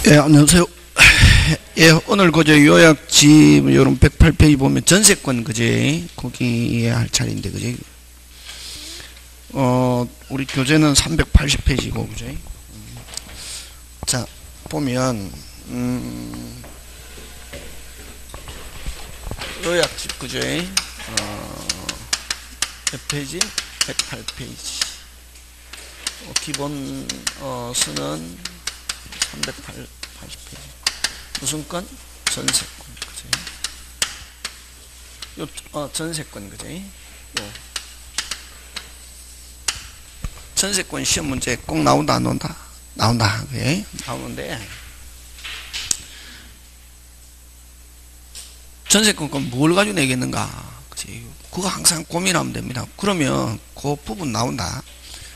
예, 안녕하세요. 예, 오늘 그제 요약집, 요런 108페이지 보면 전세권, 그제, 거기에 할 차례인데, 그제. 우리 교재는 380페이지고, 그제. 자, 보면, 요약집, 그제. 몇 페이지? 108페이지. 기본, 수는 380페이지. 무슨 건? 전세권, 그지? 전세권, 그지? 전세권 시험 문제 꼭 나온다, 안 나온다? 나온다, 그지? 나오는데, 전세권 뭘 가지고 내겠는가? 그지? 그거 항상 고민하면 됩니다. 그러면 그 부분 나온다.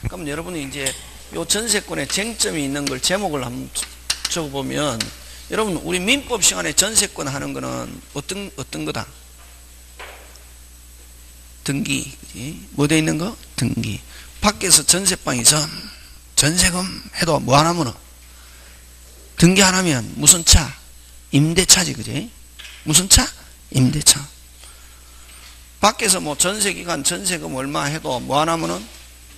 그럼 여러분이 이제 요 전세권에 쟁점이 있는 걸 제목을 한번 적어보면, 여러분, 우리 민법 시간에 전세권 하는 거는 어떤 거다? 등기. 그지? 뭐 돼 있는 거? 등기. 밖에서 전세방에서 전세금 해도 뭐 안 하면 등기 안 하면 무슨 차? 임대차지, 그지? 무슨 차? 임대차. 밖에서 뭐 전세기간 전세금 얼마 해도 뭐 안 하면은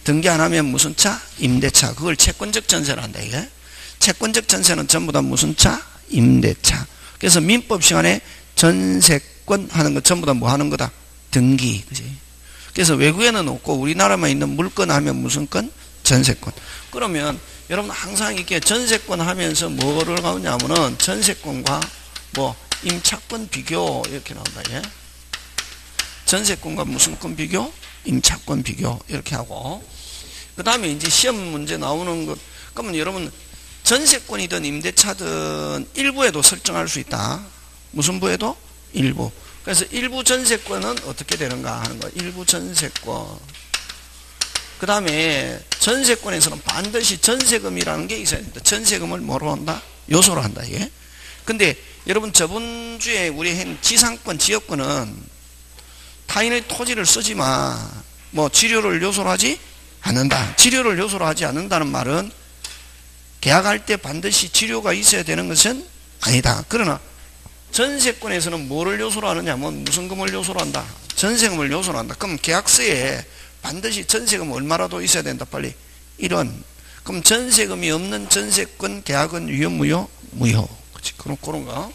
등기 안 하면 무슨 차? 임대차. 그걸 채권적 전세를 한다, 이게. 채권적 전세는 전부 다 무슨 차? 임대차. 그래서 민법 시간에 전세권 하는 거 전부 다 뭐 하는 거다? 등기. 그지? 그래서 외국에는 없고 우리나라만 있는 물건 하면 무슨 건? 전세권. 그러면 여러분 항상 이렇게 전세권 하면서 뭐를 가느냐면은 전세권과 뭐 임차권 비교 이렇게 나온다, 예? 전세권과 무슨 권 비교? 임차권 비교 이렇게 하고, 그 다음에 이제 시험 문제 나오는 것, 그러면 여러분 전세권이든 임대차든 일부에도 설정할 수 있다. 무슨 부에도? 일부. 그래서 일부 전세권은 어떻게 되는가 하는 거. 일부 전세권. 그 다음에 전세권에서는 반드시 전세금이라는 게 있어야 된다. 전세금을 뭐로 한다? 요소로 한다, 이게. 근데 여러분 저번 주에 우리 한 지상권, 지역권은 타인의 토지를 쓰지 마. 뭐 지료를 요소로 하지 않는다. 지료를 요소로 하지 않는다는 말은 계약할 때 반드시 지료가 있어야 되는 것은 아니다. 그러나 전세권에서는 뭐를 요소로 하느냐면 무슨 금을 요소로 한다? 전세금을 요소로 한다. 그럼 계약서에 반드시 전세금 얼마라도 있어야 된다. 빨리 1원. 그럼 전세금이 없는 전세권 계약은 유효, 무효? 무효. 그렇지. 그런 거.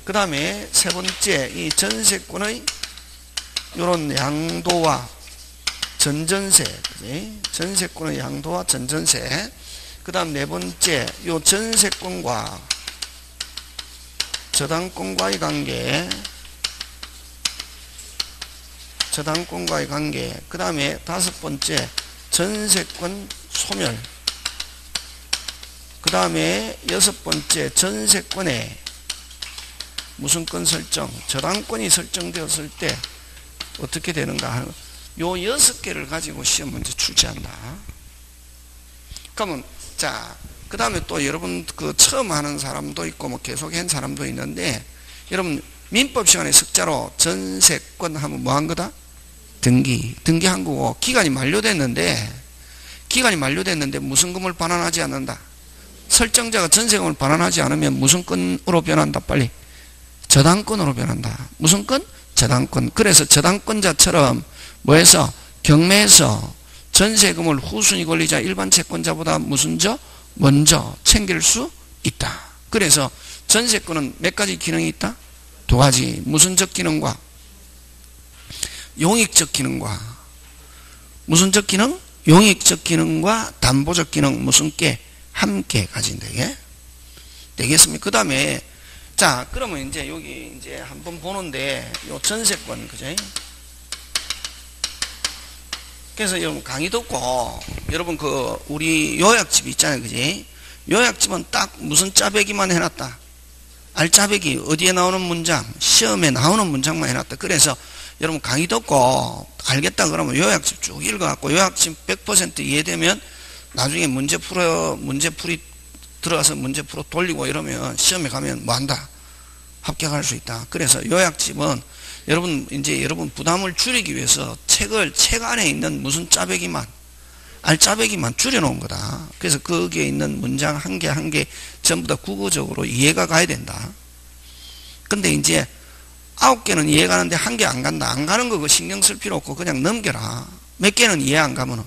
그 다음에 세 번째, 이 전세권의 요런 양도와 전전세. 그치? 전세권의 양도와 전전세. 그 다음 네 번째, 요 전세권과 저당권과의 관계. 저당권과의 관계. 그 다음에 다섯 번째, 전세권 소멸. 그 다음에 여섯 번째, 전세권에 무슨 권 설정, 저당권이 설정되었을 때 어떻게 되는가 하는, 요 6개를 가지고 시험 문제 출제한다. 그러면 자, 그 다음에 또 여러분 그 처음 하는 사람도 있고 뭐 계속 한 사람도 있는데, 여러분 민법 시간에 석자로 전세권 하면 뭐 한 거다? 등기한 거고, 기간이 만료됐는데 무슨 금을 반환하지 않는다. 설정자가 전세금을 반환하지 않으면 무슨 건으로 변한다? 빨리. 저당권으로 변한다. 무슨 건? 저당권. 그래서 저당권자처럼 뭐해서 경매에서 전세금을 후순위 권리자 일반 채권자보다 무슨 먼저 챙길 수 있다. 그래서 전세권은 몇 가지 기능이 있다? 두 가지. 무슨 적 기능과 용익적 기능과 무슨 적 기능? 용익적 기능과 담보적 기능 무슨 게? 함께 가진다. 이게 되겠습니까? 그 다음에 자, 그러면 이제 여기 이제 한번 보는데 요 전세권, 그죠? 그래서 여러분 강의 듣고 여러분 그 우리 요약집 있잖아요, 그지? 요약집은 딱 무슨 짜배기만 해놨다. 알짜배기 어디에 나오는 문장, 시험에 나오는 문장만 해놨다. 그래서 여러분 강의 듣고 알겠다 그러면 요약집 쭉 읽어갖고 요약집 100% 이해되면 나중에 문제풀이 들어가서 문제풀어 돌리고 이러면 시험에 가면 뭐 한다? 합격할 수 있다. 그래서 요약집은 여러분 부담을 줄이기 위해서 책 안에 있는 무슨 짜배기만 알짜배기만 줄여놓은 거다. 그래서 거기에 있는 문장 한 개 한 개 전부 다 국어적으로 이해가 가야 된다. 근데 이제 9개는 이해 가는데 한 개 안 간다. 안 가는 거 신경 쓸 필요 없고 그냥 넘겨라. 몇 개는 이해 안 가면은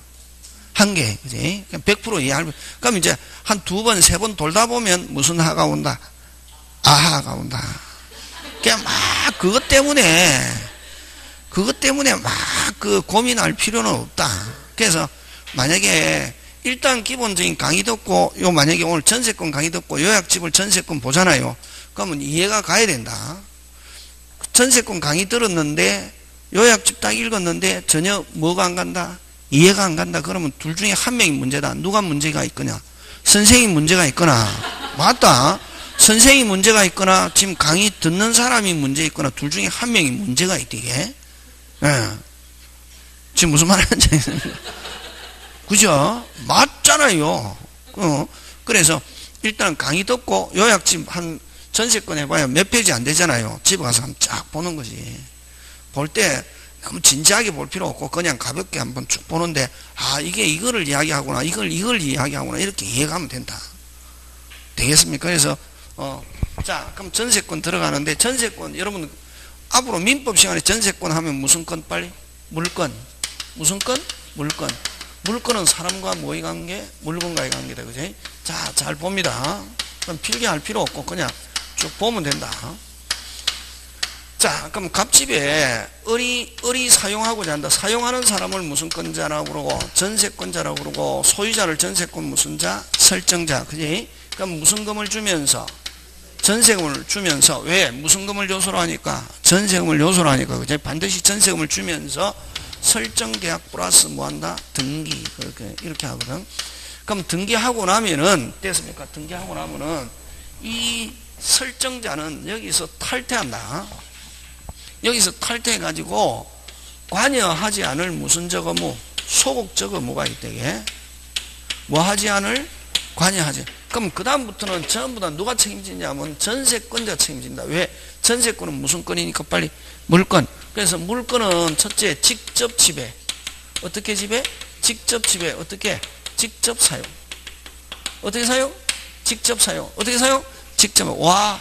한 개, 그지? 그냥 100% 이해할. 그럼 이제 한 2번, 3번 돌다 보면 무슨 하가 온다? 아하가 온다. 그냥 막 그것 때문에 막 그 고민할 필요는 없다. 그래서 만약에 일단 기본적인 강의 듣고 요 만약에 오늘 전세권 강의 듣고 요약집을 전세권 보잖아요. 그러면 이해가 가야 된다. 전세권 강의 들었는데 요약집 딱 읽었는데 전혀 뭐가 안 간다? 이해가 안 간다. 그러면 둘 중에 한 명이 문제다. 누가 문제가 있거냐? 선생님이 문제가 있거나, 맞다. 선생님이 문제가 있거나 지금 강의 듣는 사람이 문제 있거나 둘 중에 한 명이 문제가 있다. 이게 지금 무슨 말 하는지 그죠? 맞잖아요. 그래서 일단 강의 듣고 요약집 한 전세권 해봐야 몇 페이지 안 되잖아요. 집에 가서 한번 쫙 보는 거지. 볼 때 너무 진지하게 볼 필요 없고 그냥 가볍게 한번 쭉 보는데 이게 이거를 이야기하구나, 이걸 이야기하구나, 이렇게 이해가면 된다. 되겠습니까? 그래서 자, 그럼 전세권 들어가는데 전세권 여러분 앞으로 민법 시간에 전세권 하면 무슨 건 빨리? 물건. 무슨 건? 물건. 물건은 사람과 뭐의 관계? 물건과의 관계다. 그지? 자, 잘 봅니다. 그럼 필기할 필요 없고 그냥 쭉 보면 된다. 자, 그럼 갑집에 을이 사용하고자 한다. 사용하는 사람을 무슨 건자라고 그러고 전세권자라고 그러고 소유자를 전세권 무슨 자? 설정자. 그지? 그럼 무슨 금을 주면서 전세금을 주면서 왜? 무슨 금을 요소로 하니까? 전세금을 요소로 하니까. 그지? 반드시 전세금을 주면서 설정계약 플러스 뭐한다? 등기. 이렇게 하거든. 그럼 등기하고 나면은 됐습니까? 등기하고 나면은 이 설정자는 여기서 탈퇴한다. 여기서 탈퇴해가지고 관여하지 않을 무슨 저거 뭐 소극 저거 뭐가 있대게 뭐 하지 않을 관여하지. 그럼 그 다음부터는 전부 다 누가 책임지냐면 전세권자가 책임진다. 왜? 전세권은 무슨 건이니까 빨리 물건. 그래서 물건은 첫째 직접 지배. 어떻게 지배? 직접 지배. 어떻게? 직접 사용. 어떻게 사용? 직접 사용. 어떻게 사용? 직접. 와,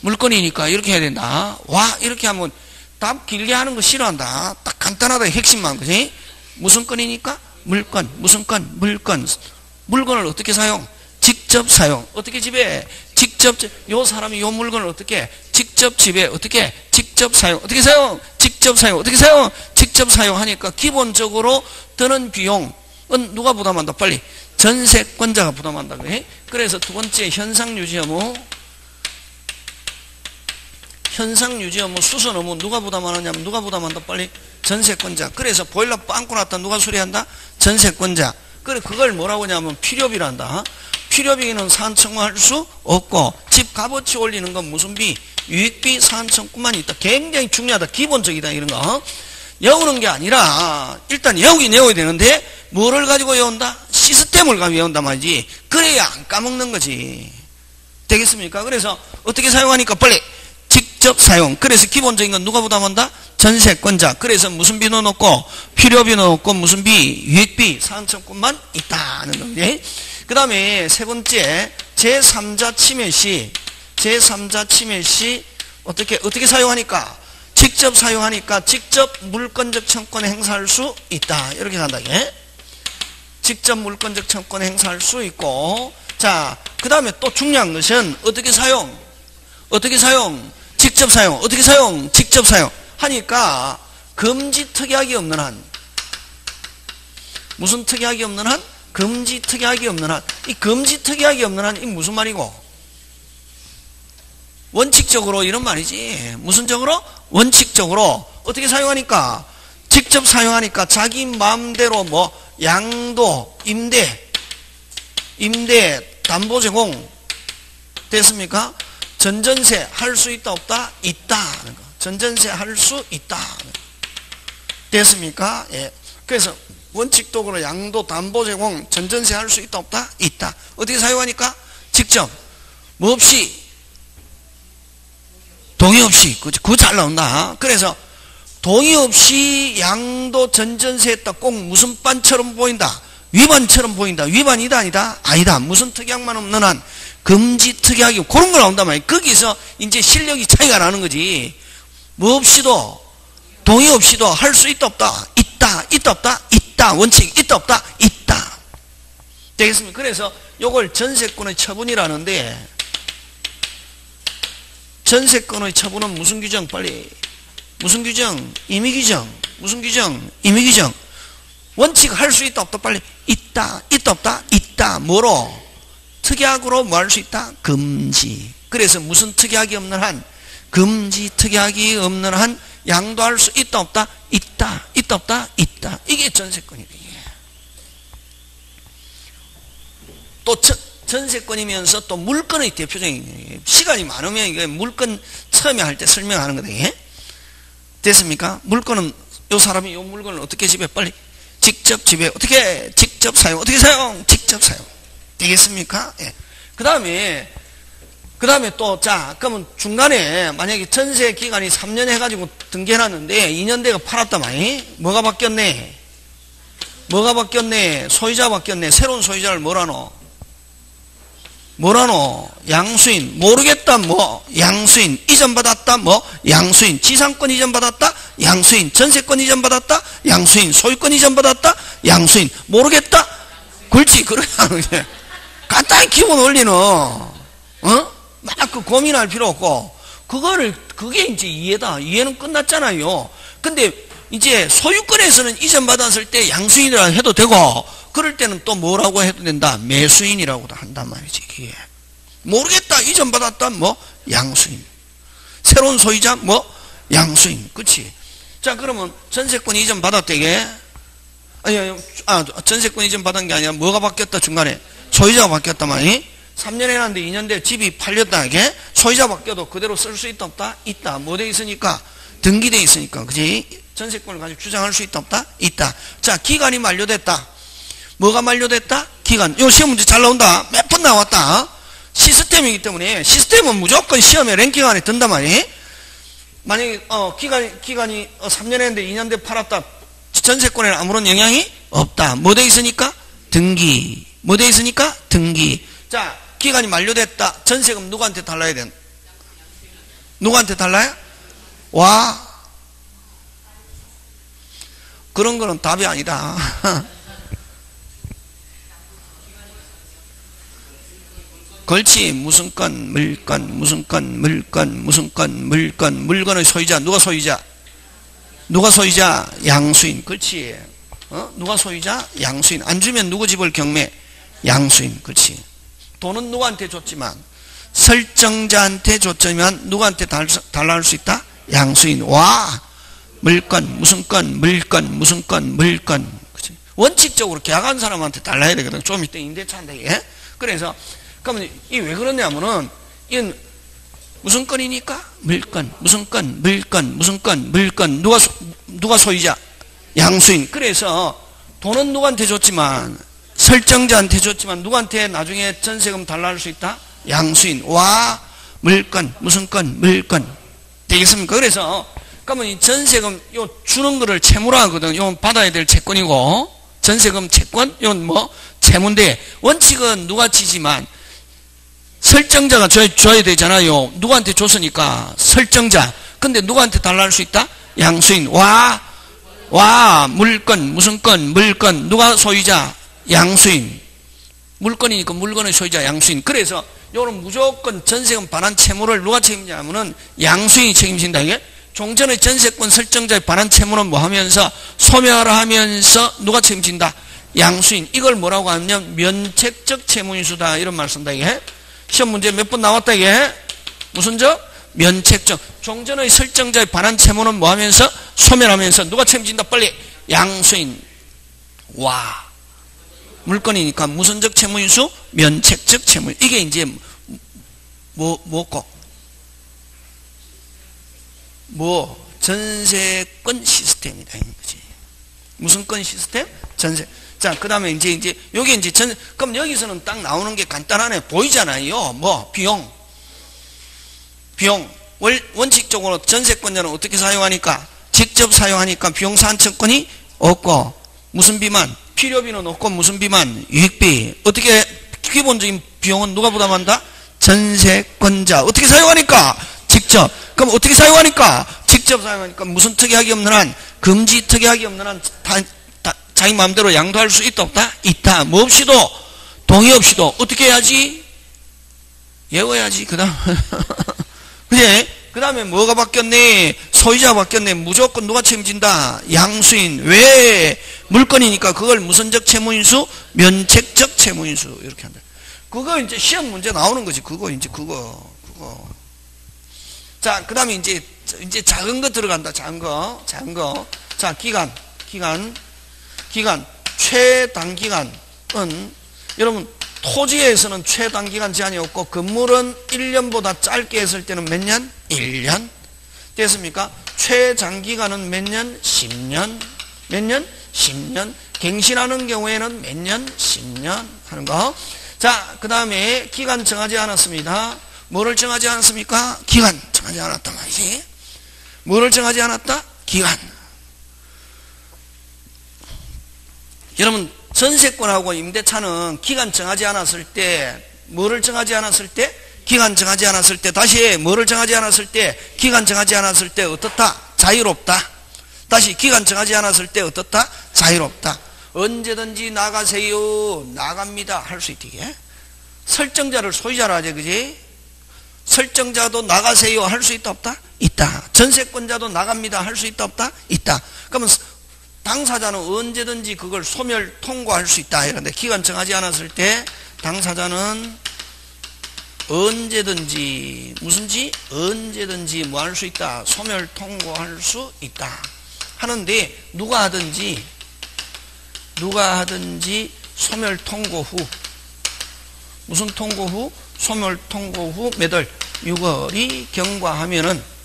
물건이니까 이렇게 해야 된다. 와, 이렇게 하면 답 길게 하는 거 싫어한다. 딱 간단하다. 핵심만. 그지? 무슨 건이니까? 물건. 무슨 건? 물건. 물건을 어떻게 사용? 직접 사용. 어떻게 지배? 직접. 요 사람이 요 물건을 어떻게? 직접 지배. 어떻게? 직접 사용. 어떻게 사용? 직접 사용. 어떻게 사용? 직접 사용하니까 기본적으로 드는 비용은 누가 부담한다? 빨리. 전세권자가 부담한다. 그래? 그래서 두 번째 현상유지 의무. 현상유지 의무 수선 의무 누가 부담하느냐면 누가 부담한다? 빨리. 전세권자. 그래서 보일러 빵꾸 났다. 누가 수리한다? 전세권자. 그래, 그걸 뭐라고 하냐면 필요비란다. 필요비는 사안청구할 수 없고 집 값어치 올리는 건 무슨 비? 유익비 사안청구만 있다. 굉장히 중요하다. 기본적이다. 이런 거. 외우는 게 아니라 일단 외워야 되는데 뭐를 가지고 외운다? 시스템을 가지고 외운단 말이지. 그래야 안 까먹는 거지. 되겠습니까? 그래서 어떻게 사용하니까 빨리 직접 사용. 그래서 기본적인 건 누가 부담한다? 전세권자. 그래서 무슨 비는 없고 필요비는 없고 무슨 비? 유익비 사안청구만 있다는 거지. 그 다음에 세 번째 제3자 침해 시 어떻게 사용하니까? 직접 사용하니까 직접 물권적 청권을 행사할 수 있다. 이렇게 간다. 직접 물권적 청권을 행사할 수 있고, 자, 그 다음에 또 중요한 것은 어떻게 사용? 직접 사용. 어떻게 사용? 직접 사용. 하니까 금지 특약이 없는 한. 무슨 특약이 없는 한? 금지 특약이 없는 한. 이 금지 특약이 없는 한, 이 무슨 말이고? 원칙적으로 이런 말이지. 무슨 적으로? 원칙적으로. 어떻게 사용하니까? 직접 사용하니까 자기 마음대로 뭐 양도, 임대, 담보 제공 됐습니까? 전전세 할 수 있다 없다? 있다. 전전세 할 수 있다. 됐습니까? 예. 그래서 원칙적으로 양도, 담보 제공, 전전세 할 수 있다 없다? 있다. 어떻게 사용하니까? 직접. 뭐 없이? 동의 없이. 그거 잘 나온다. 그래서 동의 없이 양도 전전세했다. 꼭 무슨 반처럼 보인다. 위반처럼 보인다. 위반이다 아니다? 아니다. 무슨 특약만 없는 한 금지 특약이 그런 거 나온단 말이에요. 거기서 이제 실력이 차이가 나는 거지. 뭐 없이도 동의 없이도 할 수 있다 없다? 있다. 있다 없다? 있다. 원칙 있다 없다? 있다. 되겠습니까? 그래서 요걸 전세권의 처분이라는데, 전세권의 처분은 무슨 규정? 빨리. 무슨 규정? 임의규정. 무슨 규정? 임의규정. 원칙 할 수 있다 없다? 빨리. 있다. 있다 없다? 있다. 뭐로? 특약으로 뭐 할 수 있다? 금지. 그래서 무슨 특약이 없는 한, 금지 특약이 없는 한 양도할 수 있다 없다? 있다. 있다 없다? 있다. 이게 전세권이다. 또 전세권이면서 또 물건의 대표적인, 시간이 많으면 이게 물건 처음에 할 때 설명하는 거다. 됐습니까? 물건은 요 사람이 요 물건을 어떻게 집에 빨리 직접 집에 어떻게 직접 사용, 어떻게 사용? 직접 사용. 되겠습니까? 예. 그 다음에 또, 자, 그러면 중간에 만약에 전세 기간이 3년 해가지고 등기해놨는데 2년 돼가 팔았다 마이. 뭐가 바뀌었네? 뭐가 바뀌었네? 소유자 바뀌었네. 새로운 소유자를 뭐라노? 양수인. 모르겠다. 뭐? 양수인. 이전받았다. 뭐? 양수인. 지상권 이전받았다. 양수인. 전세권 이전받았다. 양수인. 소유권 이전받았다. 양수인. 모르겠다. 그렇지. 그렇게 하는 게 간단히 기본 원리는 막 그 고민할 필요 없고, 그게 이제 이해다. 이해는 끝났잖아요. 근데 이제 소유권에서는 이전받았을 때 양수인이라 해도 되고, 그럴 때는 또 뭐라고 해도 된다? 매수인이라고도 한단 말이지. 그게 모르겠다. 이전받았다. 뭐? 양수인. 새로운 소유자. 뭐? 양수인. 그렇지. 자, 그러면 전세권 이전받았다 이게? 전세권 이전받은 게 아니라 뭐가 바뀌었다 중간에? 소유자가 바뀌었다 말이. 3년 해놨는데 2년 돼 집이 팔렸다 이게? 소유자 바뀌어도 그대로 쓸 수 있다 없다? 있다. 뭐 돼 있으니까? 등기돼 있으니까. 그지? 전세권을 가지고 주장할 수 있다 없다? 있다. 자, 기간이 만료됐다. 뭐가 만료됐다? 기간. 요 시험 문제 잘 나온다. 몇 번 나왔다. 시스템이기 때문에, 시스템은 무조건 시험에 랭킹 안에 든단 말이에요. 만약에 기간이 3년 했는데 2년 돼 팔았다. 전세권에는 아무런 영향이 없다. 뭐 돼 있으니까? 등기. 뭐 돼 있으니까? 등기. 자, 기간이 만료됐다. 전세금 누구한테 달라야 돼? 누구한테 달라요? 와, 그런 거는 답이 아니다. 그렇지. 무슨 건, 물건, 무슨 건, 물건, 무슨 건, 물건, 물건의 소유자. 누가 소유자? 누가 소유자? 양수인. 그렇지. 누가 소유자? 양수인. 안 주면 누구 집을 경매? 양수인. 그렇지. 돈은 누구한테 줬지만, 설정자한테 줬지만 누구한테 달라할 수 있다? 양수인. 와, 물건, 무슨 건, 물건, 무슨 건, 물건. 그렇지. 원칙적으로 계약한 사람한테 달라야 되거든. 좀 이따 임대차인데. 예? 그래서 그러면 이 왜 그러냐면은, 이건 무슨 건이니까? 물건, 무슨 건, 물건, 무슨 건, 물건. 누가 소유자? 양수인. 그래서 돈은 누구한테 줬지만, 설정자한테 줬지만 누구한테 나중에 전세금 달라할 수 있다? 양수인. 와, 물건, 무슨 건, 물건. 되겠습니까? 그래서 그러면 이 전세금 요 주는 거를 채무라 하거든. 요 받아야 될 채권이고, 전세금 채권, 요건 뭐 채무인데, 원칙은 누가 지지만 설정자가 줘야 되잖아요. 누구한테 줬으니까 설정자. 근데 누구한테 달라할 수 있다? 양수인. 와, 물건, 무슨 건, 물건. 누가 소유자? 양수인. 물건이니까 물건의 소유자 양수인. 그래서 요는 무조건 전세금 반환 채무를 누가 책임지냐면은 양수인이 책임진다. 이게 종전의 전세권 설정자의 반환 채무는 뭐 하면서 소멸하면서 누가 책임진다? 양수인. 이걸 뭐라고 하냐면 면책적 채무인수다. 이런 말 쓴다. 이게 시험 문제 몇 번 나왔다. 이게 무슨 적? 면책적. 종전의 설정자의 반환 채무는 뭐 하면서 소멸하면서 누가 책임진다? 빨리. 양수인. 와, 물건이니까 무슨적 채무인수? 면책적 채무. 이게 이제 전세권 시스템이다. 무슨 건 시스템? 전세. 자, 그 다음에 이제 요게 이제 그럼 여기서는 딱 나오는 게 간단하네. 보이잖아요. 뭐, 비용. 원칙적으로 전세권자는 어떻게 사용하니까? 직접 사용하니까 비용 산천권이 없고 무슨 비만? 필요비는 없고 무슨 비만? 유익비. 어떻게 기본적인 비용은 누가 부담한다? 전세권자. 어떻게 사용하니까? 직접. 그럼 어떻게 사용하니까? 직접 사용하니까 무슨 특이하기 없는 한, 금지 특이하기 없는 한 자기 마음대로 양도할 수 있다 없다? 있다. 뭐 없이도, 동의 없이도 어떻게 해야지? 예워야지. 그 다음 그지? 그 다음에 뭐가 바뀌었네? 소유자가 바뀌었네. 무조건 누가 책임진다? 양수인. 왜? 물건이니까 그걸 무슨적 채무인수? 면책적 채무인수. 이렇게 한다. 그거 이제 시험 문제 나오는 거지. 그거. 자, 그 다음에 이제 작은 거 들어간다. 작은 거. 자, 기간. 최단기간은, 여러분, 토지에서는 최단기간 제한이 없고, 건물은 1년보다 짧게 했을 때는 몇 년? 1년. 됐습니까? 최장기간은 몇 년? 10년. 몇 년? 10년. 갱신하는 경우에는 몇 년? 10년 하는 거. 자, 그 다음에 기간 정하지 않았습니다. 뭐를 정하지 않았습니까? 기간 정하지 않았단 말이지. 뭐를 정하지 않았다? 기간. 여러분, 전세권하고 임대차는 기간 정하지 않았을 때, 뭐를 정하지 않았을 때? 기간 정하지 않았을 때, 다시 뭐를 정하지 않았을 때? 기간 정하지 않았을 때 어떻다? 자유롭다. 다시 기간 정하지 않았을 때 어떻다? 자유롭다. 언제든지 나가세요. 나갑니다. 할 수 있게. 설정자를 소유자로 하지, 그지? 설정자도 나가세요. 할 수 있다, 없다? 있다. 전세권자도 나갑니다. 할 수 있다, 없다? 있다. 그러면 당사자는 언제든지 그걸 소멸 통고할 수 있다. 이런데 기간 정하지 않았을 때 당사자는 언제든지 언제든지 뭐 할 수 있다. 소멸 통고할 수 있다. 하는데 누가 하든지 소멸 통고 후 무슨 통고 후? 소멸 통고 후 몇 월? 6월이 경과하면은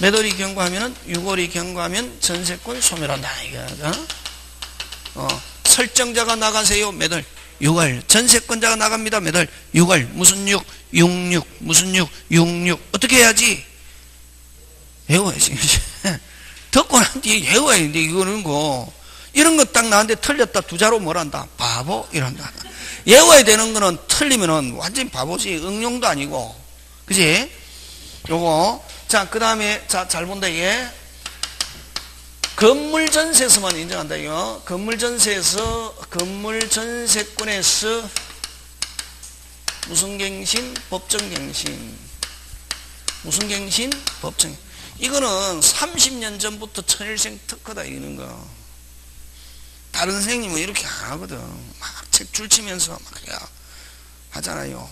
몇 월이 경과하면은 6월이 경과하면 전세권 소멸한다. 설정자가 나가세요. 몇 월? 6월. 전세권자가 나갑니다. 몇 월? 6월. 무슨 6? 66. 무슨 6? 66. 어떻게 해야지? 외워야지. 듣고 난 뒤에 외워야 되는데 이거는 뭐 이런 거 딱 나한테 틀렸다. 두 자로 뭐란다? 바보 이런다. 외워야 되는 거는 틀리면은 완전히 바보지. 응용도 아니고. 그지? 요거. 자, 그 다음에, 자, 잘 본다, 이게. 건물전세에서만 인정한다, 이거. 건물전세권에서 무슨 갱신? 법정갱신. 무슨 갱신? 법정. 이거는 30년 전부터 천일생 특허다, 이런 거. 다른 선생님은 이렇게 안 하거든. 막 책 줄치면서 막 하잖아요.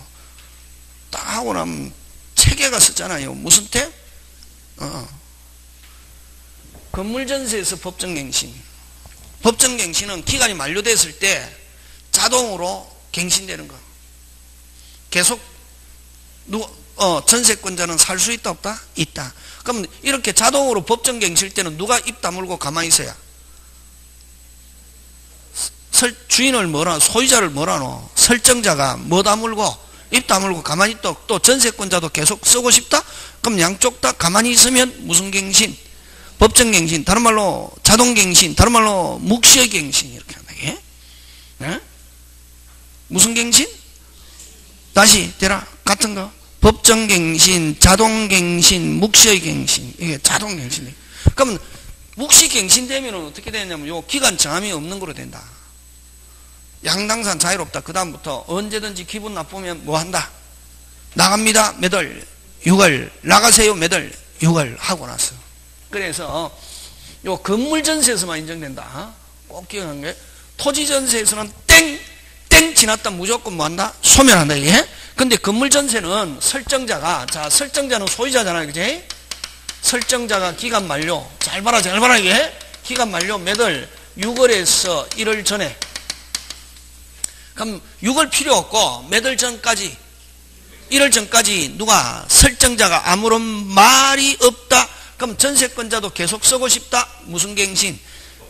딱 하고 나면 체계가 썼잖아요. 무슨 태? 건물전세에서 법정갱신. 법정갱신은 기간이 만료됐을 때 자동으로 갱신되는 거. 계속 전세권자는 살 수 있다 없다? 있다. 그럼 이렇게 자동으로 법정갱실 때는 누가 입 다물고 가만히 있어야? 주인을 소유자를 뭐라노? 설정자가 뭐 다물고 입 다물고 가만히 또 전세권자도 계속 쓰고 싶다? 그럼 양쪽 다 가만히 있으면 무슨 갱신? 법정갱신. 다른 말로 자동갱신. 다른 말로 묵시의 갱신. 이렇게 한다. 예? 네? 무슨 갱신? 다시 대라. 같은 거. 법정갱신, 자동갱신, 묵시의 갱신. 이게 자동갱신. 그러면 묵시갱신 되면 어떻게 되냐면 요 기간 정함이 없는 거로 된다. 양당산 자유롭다. 그 다음부터 언제든지 기분 나쁘면 뭐 한다? 나갑니다. 몇 월? 6월. 나가세요. 몇 월? 6월 하고 났어. 그래서 요 건물전세에서만 인정된다. 꼭 기억하는 게 토지전세에서는 땡 지났다 무조건 뭐 한다? 소멸한다. 이게. 근데 건물전세는 설정자가, 자, 설정자는 소유자잖아요. 그지? 설정자가 기간 만료. 잘 봐라 이게. 기간 만료 몇 월? 6월에서 1월 전에. 그럼 6월 필요 없고 몇 월 전까지? 1월 전까지 누가? 설정자가 아무런 말이 없다. 그럼 전세권자도 계속 쓰고 싶다. 무슨 갱신?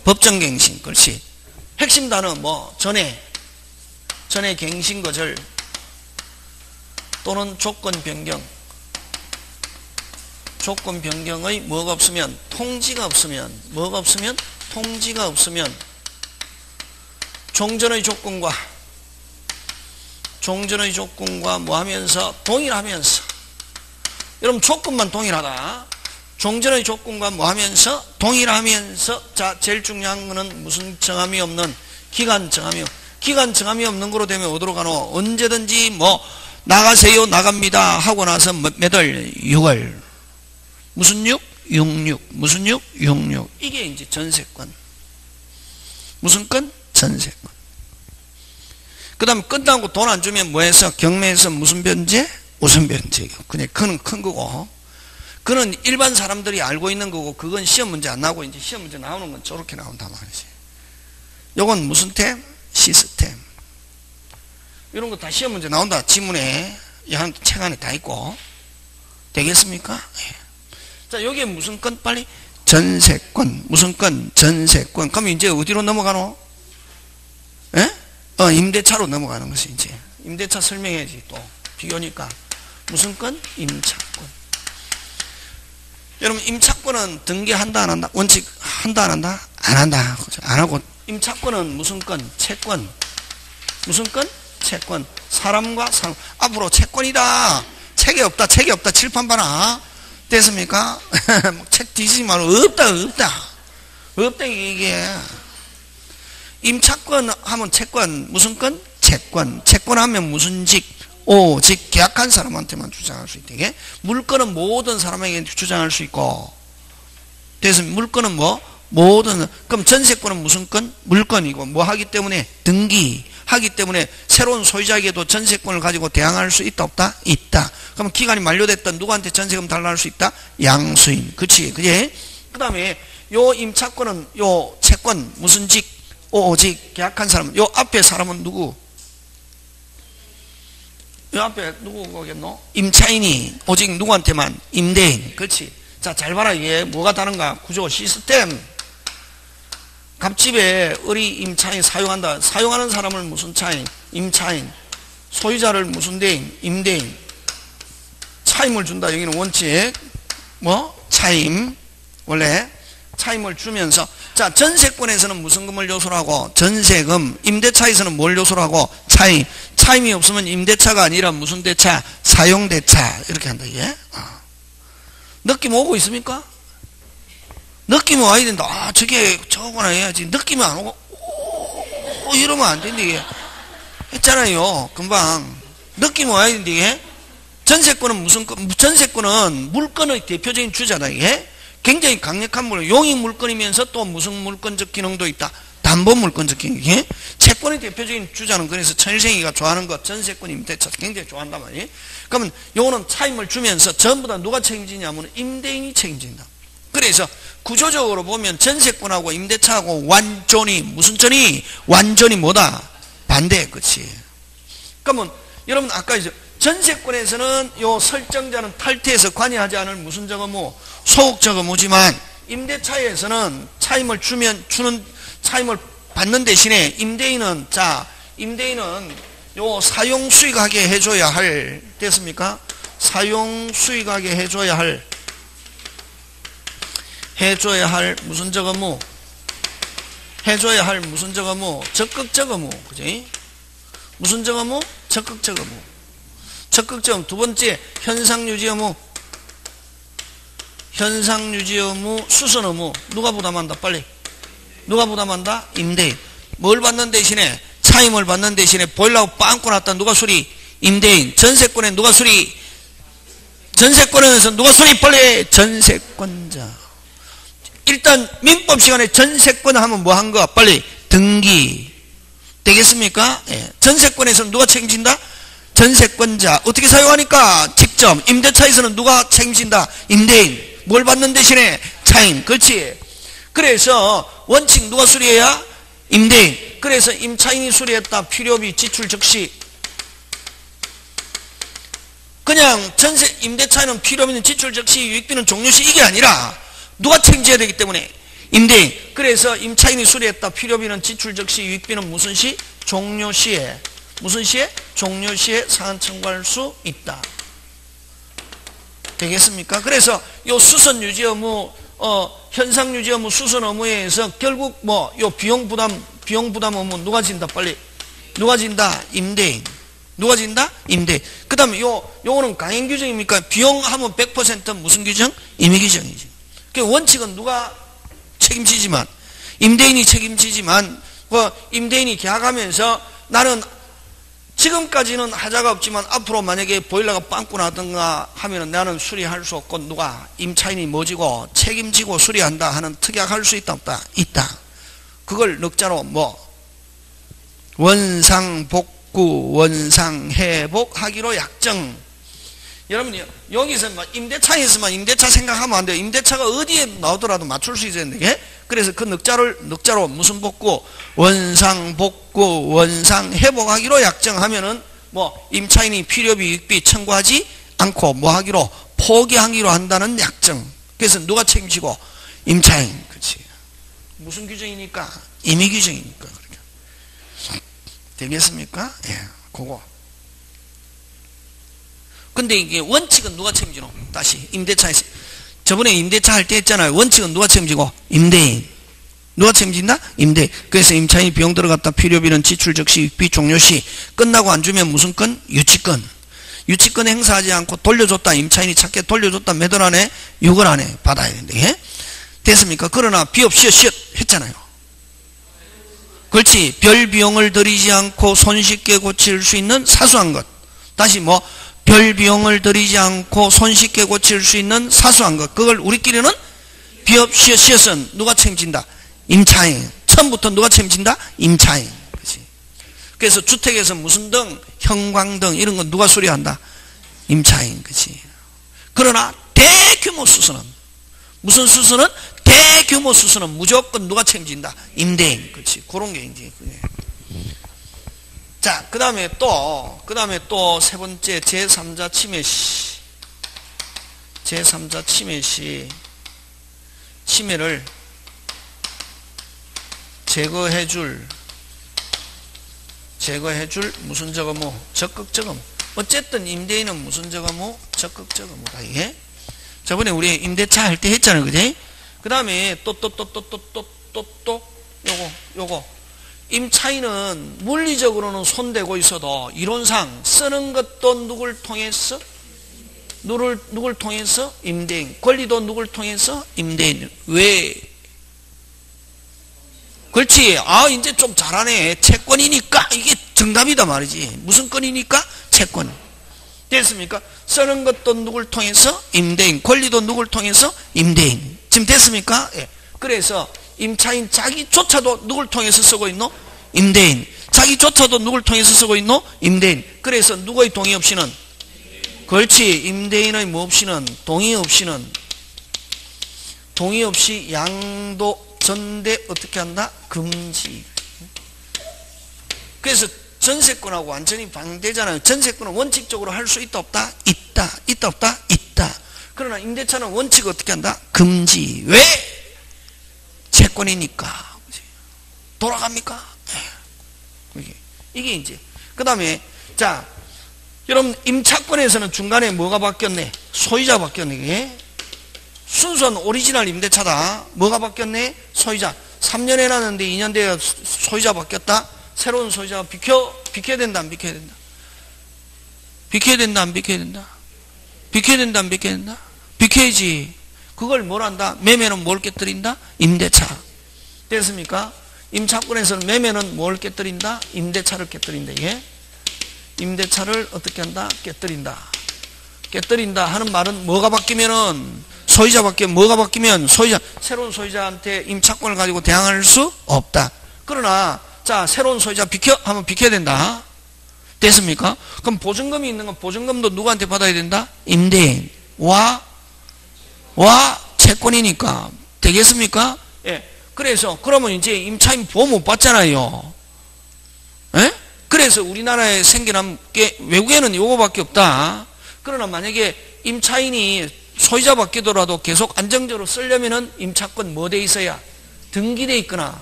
법정갱신. 그렇지. 핵심 단어 뭐 전에 갱신 거절 또는 조건 변경 조건 변경의 뭐가 없으면? 통지가 없으면. 뭐가 없으면? 통지가 없으면 종전의 조건과 뭐 하면서? 동일하면서. 여러분 조건만 동일하다. 종전의 조건과 뭐 하면서? 동일하면서. 자, 제일 중요한 거는 무슨 정함이 없는? 기간 정함이 없는 거로 되면 어디로 가노? 언제든지 뭐 나가세요 나갑니다 하고 나서 몇 월? 6월. 무슨 6? 66. 무슨 6? 66. 이게 이제 전세권. 무슨 건? 전세권. 그 다음 끝나고 돈 안 주면 뭐 해서? 경매에서 무슨 변제? 우선 변제. 그냥 그는 큰 거고, 그는 일반 사람들이 알고 있는 거고, 그건 시험 문제 안 나오고 이제 시험 문제 나오는 건 저렇게 나온단 말이지. 요건 무슨 템? 시스템. 이런 거 다 시험 문제 나온다. 지문에 책 안에 다 있고. 되겠습니까? 예. 자, 여기에 무슨 건? 빨리 전세권. 무슨 건? 전세권. 그럼 이제 어디로 넘어가노? 예? 임대차로 넘어가는 것이 이제. 임대차 설명해야지 또. 비교니까. 무슨 건? 임차권. 여러분, 임차권은 등기한다 안 한다? 원칙 한다 안 한다? 안 한다. 안 하고. 임차권은 무슨 건? 채권. 무슨 건? 채권. 사람과 사람. 앞으로 채권이다. 책이 없다. 칠판 봐라. 됐습니까? 책 뒤지지 말고. 없다 이게. 임차권 하면 채권. 무슨 건? 채권. 채권 하면 무슨 직? 오직 계약한 사람한테만 주장할 수 있대. 물건은 모든 사람에게 주장할 수 있고. 됐습니까? 물건은 뭐? 모든. 그럼 전세권은 무슨 건? 물건이고. 뭐 하기 때문에? 등기하기 때문에 새로운 소유자에게도 전세권을 가지고 대항할 수 있다 없다? 있다. 그럼 기간이 만료됐던 누구한테 전세금 달라할 수 있다? 양수인. 그치? 그제? 그 다음에 요 임차권은 요 채권 무슨 직? 오직 계약한 사람은 요 앞에 사람은 누구? 요 앞에 누구겠노? 임차인이 오직 누구한테만? 임대인. 그렇지? 자, 잘 봐라. 이게 뭐가 다른가? 구조 시스템. 갑집에 을이 임차인 사용한다. 사용하는 사람을 무슨 차인? 임차인. 소유자를 무슨 대인? 임대인. 차임을 준다. 여기는 원칙. 뭐? 차임. 원래 차임을 주면서. 자, 전세권에서는 무슨 금을 요소로 하고? 전세금. 임대차에서는 뭘 요소로 하고? 차임. 차임이 없으면 임대차가 아니라 무슨 대차? 사용대차. 이렇게 한다. 이게. 느낌 오고 있습니까? 느낌이 와야 된다. 아, 저거나 해야지. 느낌이 안 오고, 이러면 안 된다, 이게. 했잖아요. 금방. 느낌이 와야 된다, 이게. 전세권은 무슨 건? 전세권은 물건의 대표적인 주자다, 이게. 굉장히 강력한 물건. 용익 물건이면서 또 무슨 물건적 기능도 있다. 담보 물건적 기능. 이게. 채권의 대표적인 주자는 그래서 천일생이가 좋아하는 것, 전세권 임대차 굉장히 좋아한단 말이에요. 그러면 요거는 차임을 주면서 전부 다 누가 책임지냐면 임대인이 책임진다. 그래서 구조적으로 보면 전세권하고 임대차하고 완전히 무슨 전이? 완전히 뭐다? 반대. 그치? 그러면 여러분 아까 이제 전세권에서는 요 설정자는 탈퇴해서 관여하지 않을 무슨 저거무? 소극 저거무지만 임대차에서는 차임을 주는 차임을 받는 대신에 임대인은 요 사용 수익하게 해줘야 할. 됐습니까? 사용 수익하게 해줘야 할 무슨 저거무? 해줘야 할 무슨 저거무? 적극 저거무. 그지? 무슨 저거무? 적극 저거무. 적극 저거무. 두 번째, 현상 유지 의무. 현상 유지 의무, 수선 의무. 누가 부담한다? 빨리. 누가 부담한다? 임대인. 뭘 받는 대신에? 차임을 받는 대신에 보일러하고 빵꾸 났다. 누가 수리? 임대인. 전세권에 누가 수리? 전세권에서 누가 수리? 빨리. 전세권자. 일단 민법 시간에 전세권 하면 뭐 한 거? 빨리 등기. 되겠습니까? 예. 전세권에서는 누가 책임진다? 전세권자. 어떻게 사용하니까? 직접. 임대차에서는 누가 책임진다? 임대인. 뭘 받는 대신에? 차임. 그렇지? 그래서 원칙 누가 수리해야? 임대인. 그래서 임차인이 수리했다. 필요비 지출 즉시. 그냥 임대차에는 필요비는 지출 즉시, 유익비는 종료시 이게 아니라 누가 책임져야 되기 때문에 임대인. 그래서 임차인이 수리했다. 필요비는 지출 즉시, 유익비는 무슨 시? 종료시에. 무슨 시에? 종료시에 상한 청구할 수 있다. 되겠습니까? 그래서 요 수선 유지 의무, 현상 유지 의무, 수선 의무에 의해서 결국 요 비용 부담 의무 누가 진다? 빨리. 누가 진다? 임대인. 누가 진다? 임대인. 그 다음에 요거는 강행 규정입니까? 비용하면 100% 무슨 규정? 임의 규정이지. 그 원칙은 누가 책임지지만, 임대인이 책임지지만, 임대인이 계약하면서 나는 지금까지는 하자가 없지만 앞으로 만약에 보일러가 빵꾸 나든가 하면은 나는 수리할 수 없고 누가 임차인이 뭐지고 책임지고 수리한다 하는 특약할 수 있다 없다? 있다. 그걸 넉자로 원상복구 원상회복하기로 약정. 여러분 여기서 임대차에서만 임대차 생각하면 안 돼요. 임대차가 어디에 나오더라도 맞출 수 있어야 되게. 그래서 그 넉자로 무슨 복구? 원상복구 원상회복하기로 약정하면은 임차인이 필요비 유익비 청구하지 않고 하기로 포기하기로 한다는 약정. 그래서 누가 책임지고? 임차인. 그렇지. 무슨 규정이니까? 임의 규정이니까. 그렇게. 되겠습니까? 예, 그거. 근데 이게 원칙은 누가 책임지노? 다시 임대차에서 저번에 임대차 할 때 했잖아요. 원칙은 누가 책임지고? 임대인. 누가 책임진다? 임대인. 그래서 임차인이 비용 들어갔다 필요비는 지출 적시 유익비 종료 시 끝나고 안 주면 무슨 건? 유치권. 유치권 행사하지 않고 돌려줬다. 임차인이 찾게 돌려줬다. 몇 월 안에? 6월 안에 받아야 된다. 예? 됐습니까? 그러나 비업 시엇 했잖아요. 그렇지. 별 비용을 들이지 않고 손쉽게 고칠 수 있는 사소한 것. 다시 별 비용을 들이지 않고 손쉽게 고칠 수 있는 사소한 것. 그걸 우리끼리는 비업 시엇은 누가 책임진다? 임차인. 처음부터 누가 책임진다? 임차인. 그렇지. 그래서 주택에서 무슨 등, 형광등 이런 건 누가 수리한다? 임차인. 그렇지. 그러나 대규모 수선은 무슨 수선은? 대규모 수선은 무조건 누가 책임진다? 임대인. 그렇지. 그런 게 이제 그게. 자, 그 다음에 또 세 번째 제3자 침해 시. 제3자 침해 시 침해를 제거해줄 무슨 저거뭐 적극적 의무. 어쨌든 임대인은 무슨 저거뭐 적극적 의무다. 이게 저번에 우리 임대차 할 때 했잖아요. 그지? 그 다음에 또 요거 임차인은 물리적으로는 손대고 있어도 이론상 쓰는 것도 누굴 통해서? 누굴 통해서? 임대인. 권리도 누굴 통해서? 임대인. 왜? 그렇지. 이제 좀 잘하네. 채권이니까 이게 정답이다 말이지. 무슨 건이니까? 채권. 됐습니까? 쓰는 것도 누굴 통해서? 임대인. 권리도 누굴 통해서? 임대인. 지금 됐습니까? 예. 그래서 임차인 자기조차도 누굴 통해서 쓰고 있노? 임대인. 자기조차도 누굴 통해서 쓰고 있노? 임대인. 그래서 누구의 동의 없이는? 그렇지. 임대인의 없이는? 동의 없이 양도 전대 어떻게 한다? 금지. 그래서 전세권하고 완전히 반대잖아요. 전세권은 원칙적으로 할 수 있다 없다? 있다. 있다 없다? 있다. 그러나 임대차는 원칙 어떻게 한다? 금지. 왜? 채권이니까. 돌아갑니까? 이게 이제. 그 다음에, 자, 여러분, 임차권에서는 중간에 뭐가 바뀌었네? 소유자 바뀌었네, 이게. 순수한 오리지널 임대차다. 뭐가 바뀌었네? 소유자. 3년 해놨는데 2년 돼야 소유자 바뀌었다? 새로운 소유자가 비켜야 된다, 안 비켜야 된다? 비켜야 된다, 안 비켜야 된다? 비켜야 된다, 안 비켜야 된다? 비켜야지. 그걸 뭘 한다? 매매는 뭘 깨뜨린다? 임대차. 됐습니까? 임차권에서는 매매는 뭘 깨뜨린다? 임대차를 깨뜨린다. 이게 임대차를 어떻게 한다? 깨뜨린다. 깨뜨린다 하는 말은 뭐가 바뀌면은 소유자 바뀌면 뭐가 바뀌면 새로운 소유자한테 임차권을 가지고 대항할 수 없다. 그러나 자 새로운 소유자 하면 비켜야 된다. 됐습니까? 그럼 보증금이 있는 건 보증금도 누구한테 받아야 된다? 임대인와 채권이니까 되겠습니까? 예. 그래서 그러면 이제 임차인 보험 못 받잖아요. 예? 그래서 우리나라에 생겨난 게 외국에는 요거밖에 없다. 그러나 만약에 임차인이 소유자 바뀌더라도 계속 안정적으로 쓰려면은 임차권 뭐 돼 있어야? 등기돼 있거나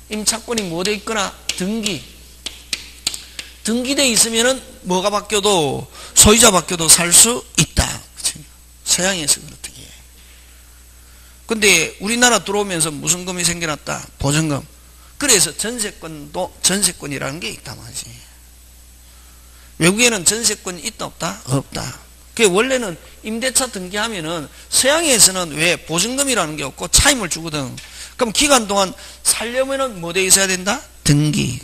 임차권이 뭐 돼 있거나 등기돼 있으면은 뭐가 바뀌어도 소유자 바뀌어도 살 수 있다. 서양에서 그렇게. 근데 우리나라 들어오면서 무슨 금이 생겨났다? 보증금. 그래서 전세권도 전세권이라는 게 있다 말이지. 외국에는 전세권이 있다 없다? 없다. 그 원래는 임대차 등기하면은 서양에서는 왜 보증금이라는 게 없고 차임을 주거든. 그럼 기간 동안 살려면은 뭐 돼 있어야 된다? 등기.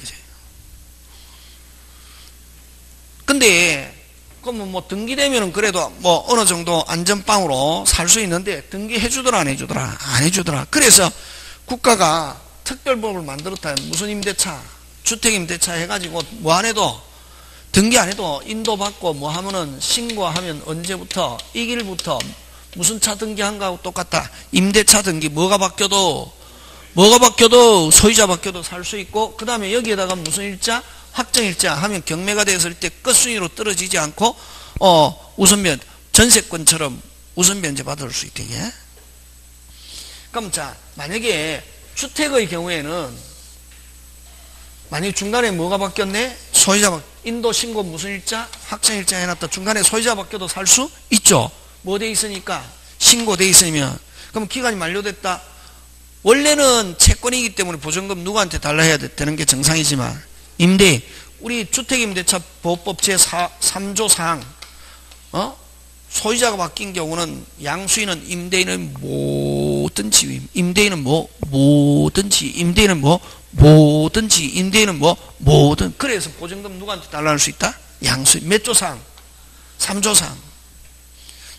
근데 그럼 뭐 등기되면은 그래도 뭐 어느 정도 안전빵으로 살 수 있는데 등기해 주더라 안 해주더라? 안 해주더라. 그래서 국가가 특별법을 만들었다. 무슨 임대차, 주택임대차 해가지고 뭐 안 해도 등기 안 해도 인도받고 뭐 하면은 신고하면 언제부터 이 길부터 무슨 차 등기한 거하고 똑같다. 임대차 등기 뭐가 바뀌어도 소유자 바뀌어도 살 수 있고, 그 다음에 여기에다가 무슨 일자? 확정일자 하면 경매가 됐을 때 끝순위로 떨어지지 않고 우선변 전세권처럼 우선변제 받을 수 있대. 그럼 자, 만약에 주택의 경우에는 만약에 중간에 뭐가 바뀌었네? 소유자 인도 신고 무슨 일자? 확정일자 해놨다. 중간에 소유자 바뀌어도 살 수 있죠. 뭐 돼 있으니까? 신고돼 있으면. 그럼 기간이 만료됐다. 원래는 채권이기 때문에 보증금 누구한테 달라 해야 되는 게 정상이지만, 임대, 우리 주택임대차 보호법 제3조 4항, 소유자가 바뀐 경우는 양수인은 임대인은 뭐든지, 임대인은 뭐든지, 임대인은 뭐든지, 임대인은 뭐든. 그래서 보증금 누구한테 달라 할 수 있다? 양수인. 몇 조 4항? 3조 4항.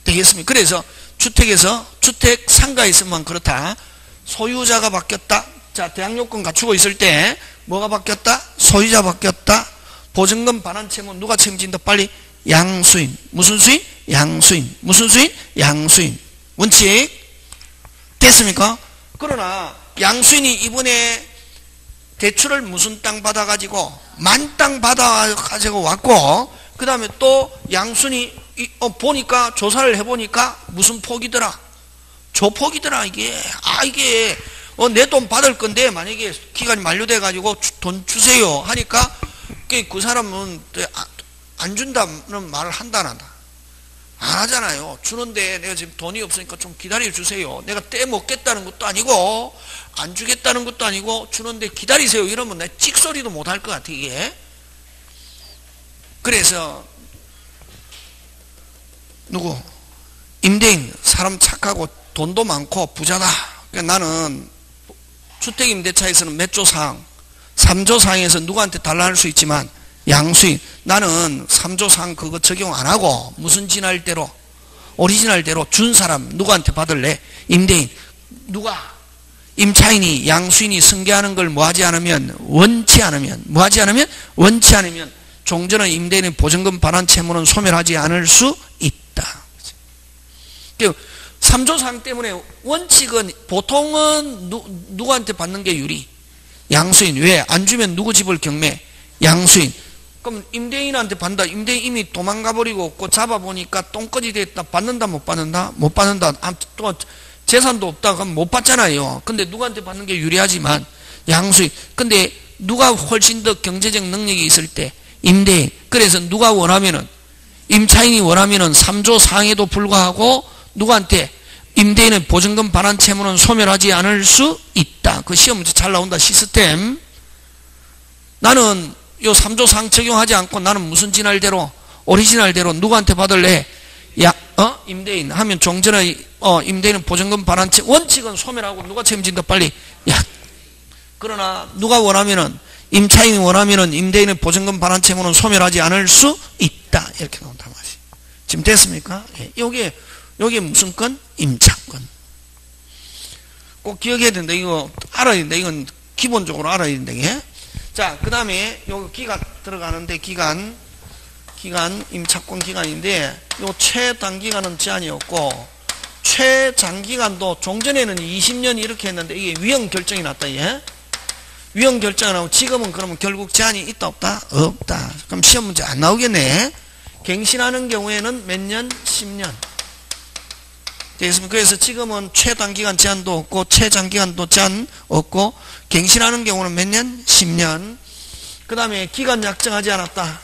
되겠습니까? 그래서 주택에서, 주택 상가에 있으면 그렇다. 소유자가 바뀌었다. 자, 대항요건 갖추고 있을 때 뭐가 바뀌었다? 소유자 바뀌었다. 보증금 반환 채무 누가 책임진다? 빨리 양수인. 무슨 수인? 양수인. 무슨 수인? 양수인. 원칙 됐습니까? 그러나 양수인이 이번에 대출을 무슨 땅 받아가지고 만 땅 받아가지고 왔고, 그 다음에 또 양수인이 보니까 조사를 해보니까 무슨 폭이더라? 조폭이더라. 이게 내 돈 받을 건데 만약에 기간이 만료돼 가지고 돈 주세요 하니까 그 사람은 안 준다는 말을 한다 안 한다? 안 하잖아요. 주는데 내가 지금 돈이 없으니까 좀 기다려 주세요. 내가 떼먹겠다는 것도 아니고 안 주겠다는 것도 아니고 주는데 기다리세요 이러면 내 찍소리도 못 할 것 같아 이게. 그래서 누구? 임대인 사람 착하고 돈도 많고 부자다. 그러니까 나는 주택임대차에서는 몇 조 사항? 3조 사항에서 누구한테 달라 할 수 있지만 양수인. 나는 3조 사항 그거 적용 안 하고 무슨 진할대로? 오리지널대로 준 사람 누구한테 받을래? 임대인. 누가? 임차인이 양수인이 승계하는 걸 뭐하지 않으면 원치 않으면 뭐하지 않으면 원치 않으면 종전의 임대인의 보증금 반환 채무는 소멸하지 않을 수 있다. 3조 사항 때문에 원칙은 보통은 누구한테 받는 게 유리? 양수인. 왜? 안 주면 누구 집을 경매? 양수인. 그럼 임대인한테 받는다. 임대인 이미 도망가 버리고 없고 잡아보니까 똥꺼지 됐다. 받는다 못 받는다? 못 받는다. 또 재산도 없다. 그럼 못 받잖아요. 근데 누구한테 받는 게 유리하지만 양수인. 근데 누가 훨씬 더 경제적 능력이 있을 때? 임대인. 그래서 누가 원하면은 임차인이 원하면은 3조 사항에도 불구하고 누구한테? 임대인의 보증금 반환 채무는 소멸하지 않을 수 있다. 그 시험 문제 잘 나온다. 시스템. 나는 요 3조 사항 적용하지 않고 나는 무슨 진할대로? 오리지널대로 누구한테 받을래? 임대인 하면 종전의 임대인은 보증금 반환 채무 원칙은 소멸하고 누가 책임진다? 빨리. 그러나 누가 원하면은 임차인이 원하면은 임대인의 보증금 반환 채무는 소멸하지 않을 수 있다. 이렇게 나온단 말이지. 지금 됐습니까? 여기에 무슨 건? 임차권. 꼭 기억해야 된다. 이거 알아야 된다. 이건 기본적으로 알아야 된다. 자, 그 다음에 여기 기간 들어가는데 기간 임차권 기간인데 요 최단기간은 제한이었고 최장기간도 종전에는 20년 이렇게 했는데 이게 위헌 결정이 났다. 위헌 결정이 나오고 지금은 그러면 결국 제한이 있다 없다? 없다. 그럼 시험 문제 안 나오겠네. 갱신하는 경우에는 몇 년? 10년. 되겠습니까? 그래서 지금은 최단기간 제한도 없고 최장기간도 제한 없고 갱신하는 경우는 몇 년? 10년. 그 다음에 기간 약정하지 않았다.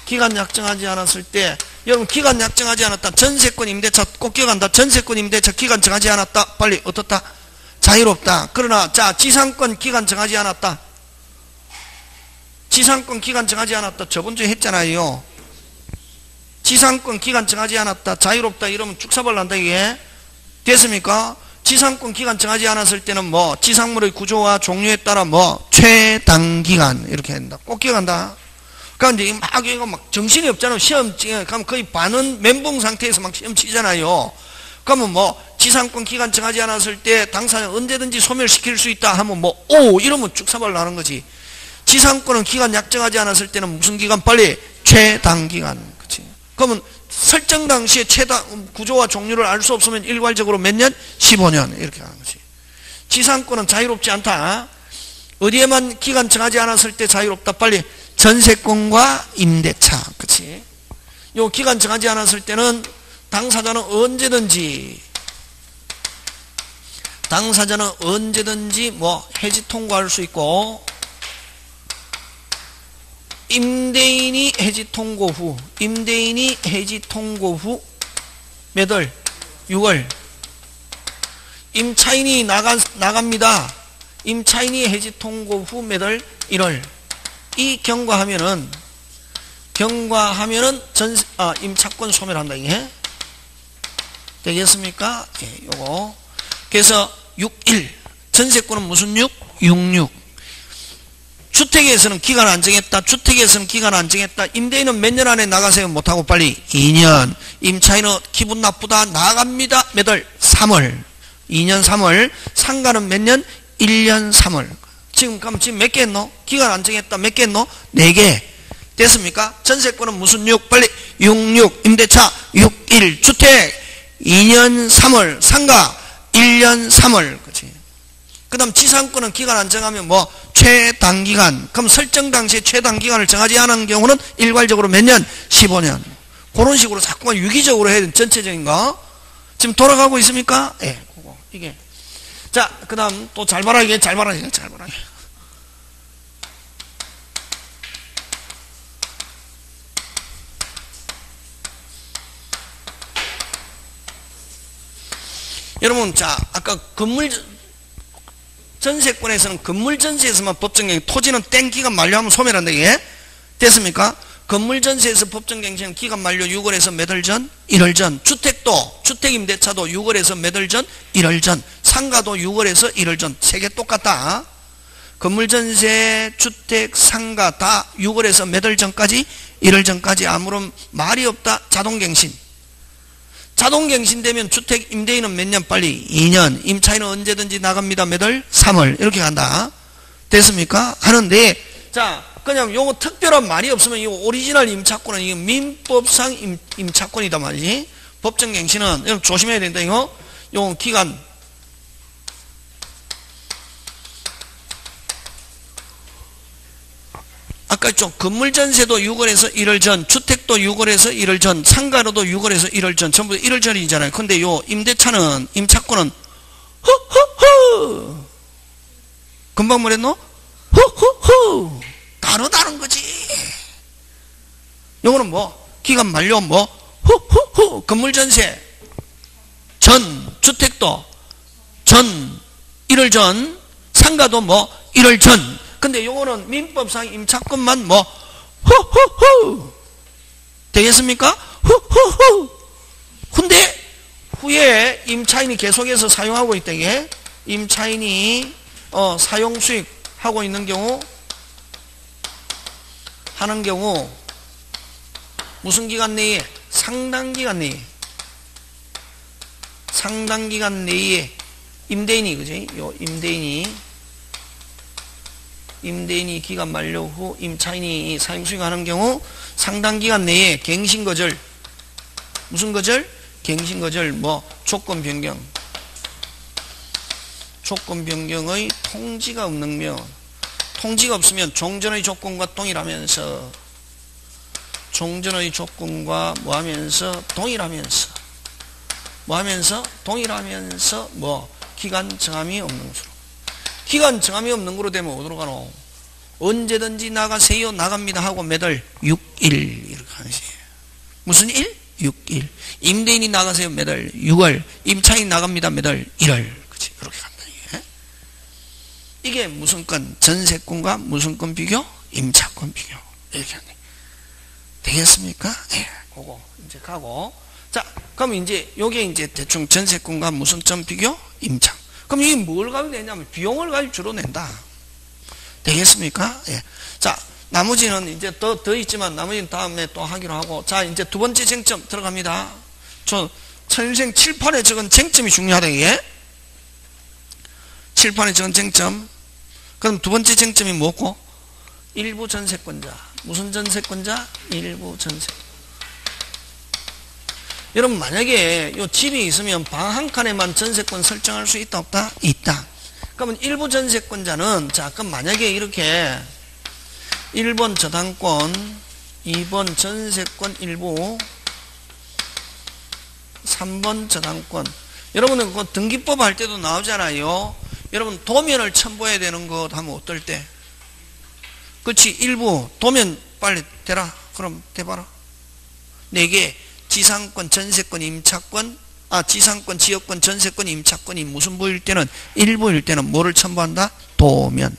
기간 약정하지 않았을 때 여러분 기간 약정하지 않았다. 전세권 임대차 꼭 기억한다. 전세권 임대차 기간 정하지 않았다. 빨리 어떻다? 자유롭다. 그러나 자 지상권 기간 정하지 않았다. 지상권 기간 정하지 않았다. 저번주에 했잖아요. 지상권 기간 정하지 않았다. 자유롭다. 이러면 축사발 난다 이게. 됐습니까? 지상권 기간 정하지 않았을 때는 뭐 지상물의 구조와 종류에 따라 뭐 최단기간 이렇게 한다. 꼭 기억한다. 그러니까 이제 막 이거 막 정신이 없잖아요. 시험 가면 거의 반은 멘붕 상태에서 막 시험 치잖아요. 그러면 뭐 지상권 기간 정하지 않았을 때 당사자 언제든지 소멸시킬 수 있다 하면 뭐 오 이러면 축사발 나는 거지. 지상권은 기간 약정하지 않았을 때는 무슨 기간? 빨리 최단기간. 그치? 그러면 설정 당시에 최단 구조와 종류를 알 수 없으면 일괄적으로 몇 년? 15년 이렇게 하는 거지. 지상권은 자유롭지 않다. 어디에만 기간 정하지 않았을 때 자유롭다. 빨리 전세권과 임대차. 그치? 요 기간 정하지 않았을 때는 당사자는 언제든지 뭐 해지 통고할 수 있고 임대인이 해지 통고 후 몇 월? 6월 임차인이 나갑니다. 임차인이 해지 통고 후 몇 월? 1월 이 경과하면은 임차권 소멸한다 이게 되겠습니까? 예, 요거 그래서 6.1 전세권은 무슨 6? 6.6 주택에서는 기간 안 정했다. 주택에서는 기간 안 정했다. 임대인은 몇 년 안에 나가세요? 못하고 빨리 2년. 임차인은 기분 나쁘다. 나갑니다. 몇 월? 3월. 2년 3월. 상가는 몇 년? 1년 3월. 지금 몇 개 했노? 기간 안 정했다. 몇 개 했노? 4개. 됐습니까? 전세권은 무슨 6? 빨리 6.6. 임대차 6.1. 주택 2년 3월. 상가 1년 3월. 그치? 그 다음 지상권은 기간 안 정하면 뭐 최단기간. 그럼 설정 당시에 최단기간을 정하지 않은 경우는 일괄적으로 몇 년? 15년. 그런 식으로 자꾸만 유기적으로 해야 되는 전체적인 거. 지금 돌아가고 있습니까? 예, 네, 그거. 이게. 자, 그 다음 또 잘 봐라, 이게. 잘 봐라, 이게. 잘 봐라. 여러분, 자, 아까 전세권에서는 건물전세에서만 법정갱신, 토지는 땡 기간 만료하면 소멸한다 이게. 됐습니까? 건물전세에서 법정갱신은 기간 만료 6월에서 몇 월 전? 1월 전. 주택도 주택임대차도 6월에서 몇 월 전? 1월 전. 상가도 6월에서 1월 전. 세 개 똑같다. 건물전세, 주택, 상가 다 6월에서 몇 월 전까지? 1월 전까지. 아무런 말이 없다. 자동갱신. 자동갱신되면 주택 임대인은 몇 년? 빨리 2년. 임차인은 언제든지 나갑니다. 몇 월? 3월. 이렇게 간다. 됐습니까? 하는데 자 그냥 요거 특별한 말이 없으면 이 오리지널 임차권은 이거 민법상 임차권이다 말이지. 법정갱신은 여러분 조심해야 된다 이거. 요거 기간 아까 있죠. 건물전세도 6월에서 1월 전, 주택도 6월에서 1월 전, 상가로도 6월에서 1월 전, 전부 1월 전이잖아요. 근데 요 임차권은 후후후 금방 뭐랬노? 후후후 다른 거지. 요거는 뭐 기간 만료 뭐 후후후 건물전세 전, 주택도 전 1월 전, 상가도 뭐 1월 전. 근데 요거는 민법상 임차권만 뭐 후후후 되겠습니까? 후후후. 근데 후에 임차인이 계속해서 사용하고 있다 이게. 임차인이 사용 수익 하고 있는 경우 하는 경우 무슨 기간 내에? 상당 기간 내에 임대인이 그지? 요 임대인이 기간 만료 후 임차인이 사용 수익하는 경우 상당 기간 내에 갱신거절 무슨 거절? 갱신거절 뭐 조건 변경의 통지가 없는 통지가 없으면 종전의 조건과 동일하면서 종전의 조건과 뭐하면서 동일하면서 뭐 기간 정함이 없는 것으로. 기간 정함이 없는 거로 되면 어디로 가노? 언제든지 나가세요. 나갑니다 하고 몇 월? 6일 이렇게 하는 거지. 무슨 일? 6일. 임대인이 나가세요. 몇 월? 6월. 임차인이 나갑니다. 몇 월? 1월. 그치? 그렇게 간다. 이게 무슨 건? 전세권과 무슨 건 비교? 임차권 비교. 이렇게 하네. 되겠습니까? 예. 그거 이제 가고. 자, 그럼 이제 요게 이제 대충 전세권과 무슨 점 비교? 임차. 그럼 이게 뭘 가지고 내냐면 비용을 가지고 주로 낸다. 되겠습니까? 예. 자, 나머지는 이제 더 있지만 나머지는 다음에 또 하기로 하고. 자, 이제 두 번째 쟁점 들어갑니다. 저 천일생 칠판에 적은 쟁점이 중요하다. 이게. 칠판에 적은 쟁점. 그럼 두 번째 쟁점이 뭐고? 일부 전세권자. 무슨 전세권자? 일부 전세. 여러분 만약에 요 집이 있으면 방 한 칸에만 전세권 설정할 수 있다 없다? 있다. 그러면 일부 전세권자는 자 그럼 만약에 이렇게 1번 저당권 2번 전세권 일부 3번 저당권. 여러분은 그 등기법 할 때도 나오잖아요. 여러분 도면을 첨부해야 되는 거 하면 어떨 때? 그렇지. 일부 도면 빨리 대라. 그럼 대봐라. 4개 지상권, 전세권, 임차권, 지상권, 지역권, 전세권, 임차권이 무슨 부일 때는 일부일 때는 뭐를 첨부한다? 도면.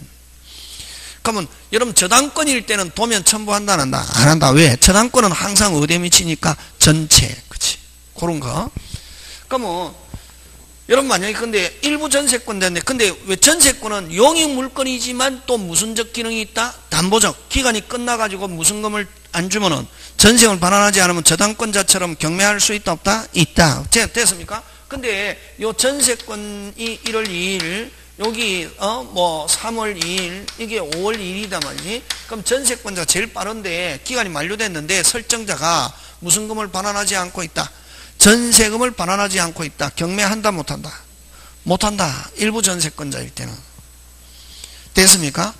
그러면 여러분 저당권일 때는 도면 첨부한다 안 한다? 안 한다. 왜? 저당권은 항상 어디에 미치니까? 전체. 그치? 그런 거. 그러면 여러분 만약에 근데 일부 전세권자인데 근데 왜 전세권은 용익 물건이지만 또 무슨적 기능이 있다? 담보적. 기간이 끝나가지고 무슨금을 안 주면은 전세금을 반환하지 않으면 저당권자처럼 경매할 수 있다 없다? 있다. 됐습니까? 근데 요 전세권이 1월 2일 여기 뭐 3월 2일 이게 5월 2일이다 말이지. 그럼 전세권자가 제일 빠른데 기간이 만료됐는데 설정자가 무슨 금을 반환하지 않고 있다. 전세금을 반환하지 않고 있다. 경매한다 못한다? 못한다. 일부 전세권자일 때는. 됐습니까?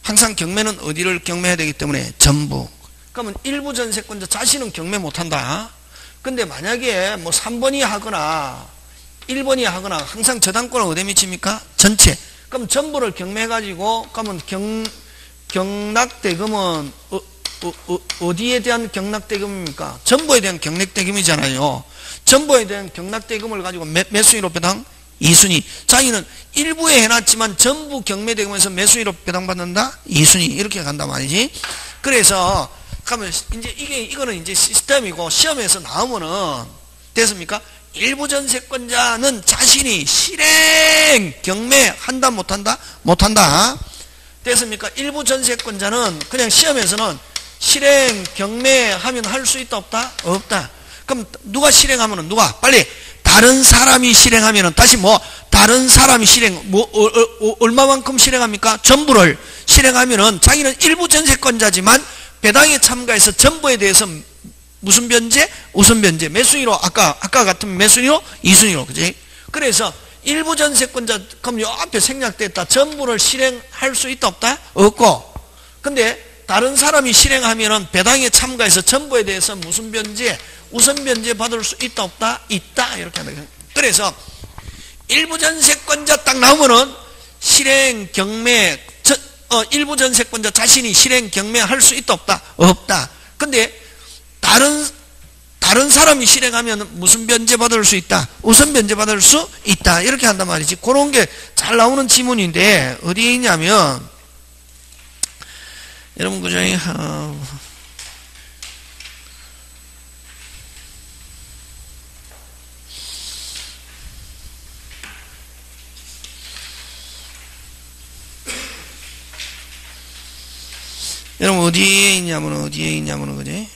항상 경매는 어디를 경매해야 되기 때문에 전부. 그러면 일부 전세권자 자신은 경매 못한다. 근데 만약에 뭐 3번이 하거나 1번이 하거나 항상 저당권은 어디에 미칩니까? 전체. 그럼 전부를 경매해가지고 그러면 경락대금은 어디에 대한 경락대금입니까? 전부에 대한 경락대금이잖아요. 전부에 대한 경락대금을 가지고 몇 순위로 배당? 2순위. 자기는 일부에 해놨지만 전부 경매대금에서 몇 순위로 배당받는다? 2순위. 이렇게 간단 말이지. 그래서 그러면 이제 이거는 이제 시스템이고 시험에서 나오면은 됐습니까? 일부 전세권자는 자신이 실행 경매한다 못한다? 못한다. 됐습니까? 일부 전세권자는 그냥 시험에서는 실행 경매하면 할 수 있다 없다? 없다. 그럼 누가 실행하면은 누가? 빨리 다른 사람이 실행하면은 다시 뭐 다른 사람이 실행 얼마만큼 실행합니까? 전부를 실행하면은 자기는 일부 전세권자지만 배당에 참가해서 전부에 대해서 무슨 변제? 우선 변제. 몇 순위로? 아까 같으면 몇 순위로? 2순위로. 그지? 그래서 일부 전세권자 그럼 요 앞에 생략됐다. 전부를 실행할 수 있다 없다? 없고. 근데 다른 사람이 실행하면은 배당에 참가해서 전부에 대해서 무슨 변제? 우선 변제 받을 수 있다 없다? 있다. 이렇게 하는 거예요. 그래서 일부 전세권자 딱 나오면은 실행 경매 일부 전세권자 자신이 실행 경매할 수 있다 없다? 없다. 근데 다른 사람이 실행하면 무슨 변제 받을 수 있다? 우선 변제 받을 수 있다. 이렇게 한단 말이지. 그런 게 잘 나오는 지문인데 어디에 있냐면 여러분 그저 여러분 어디에 있냐면 그지?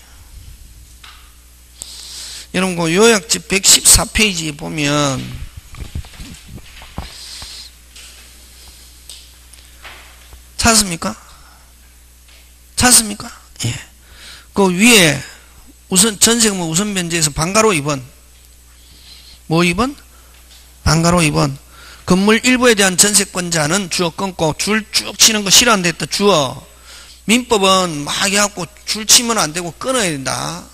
여러분 그 요약집 114페이지에 보면 찾습니까? 찾습니까? 예. 그 위에 우선 전세금은 우선 변제에서 방가로 2번. 뭐 2번? 방가로 2번. 건물 일부에 대한 전세권자는 주어 끊고 줄 쭉 치는 거 싫어한다 했다. 주어. 민법은 막 해갖고 줄 치면 안 되고 끊어야 된다.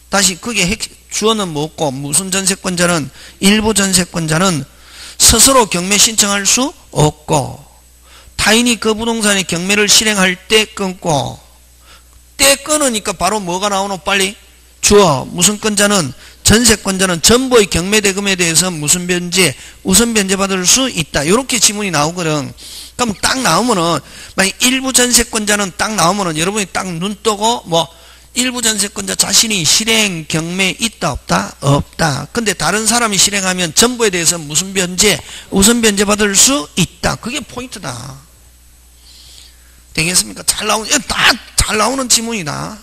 다시 그게 주어는 뭐고 무슨 전세권자는 일부 전세권자는 스스로 경매 신청할 수 없고 타인이 그 부동산의 경매를 실행할 때 끊고 때 끊으니까 바로 뭐가 나오노? 빨리 주어 무슨권자는 전세권자는 전부의 경매대금에 대해서 무슨 변제, 우선 변제받을 수 있다. 이렇게 지문이 나오거든. 그럼 딱 나오면은 만약 일부 전세권자는 딱 나오면은 여러분이 딱 눈 뜨고 뭐 일부 전세권자 자신이 실행 경매 있다 없다? 없다. 근데 다른 사람이 실행하면 전부에 대해서 무슨 변제, 우선 변제받을 수 있다. 그게 포인트다. 되겠습니까? 다 잘 나오는 지문이다.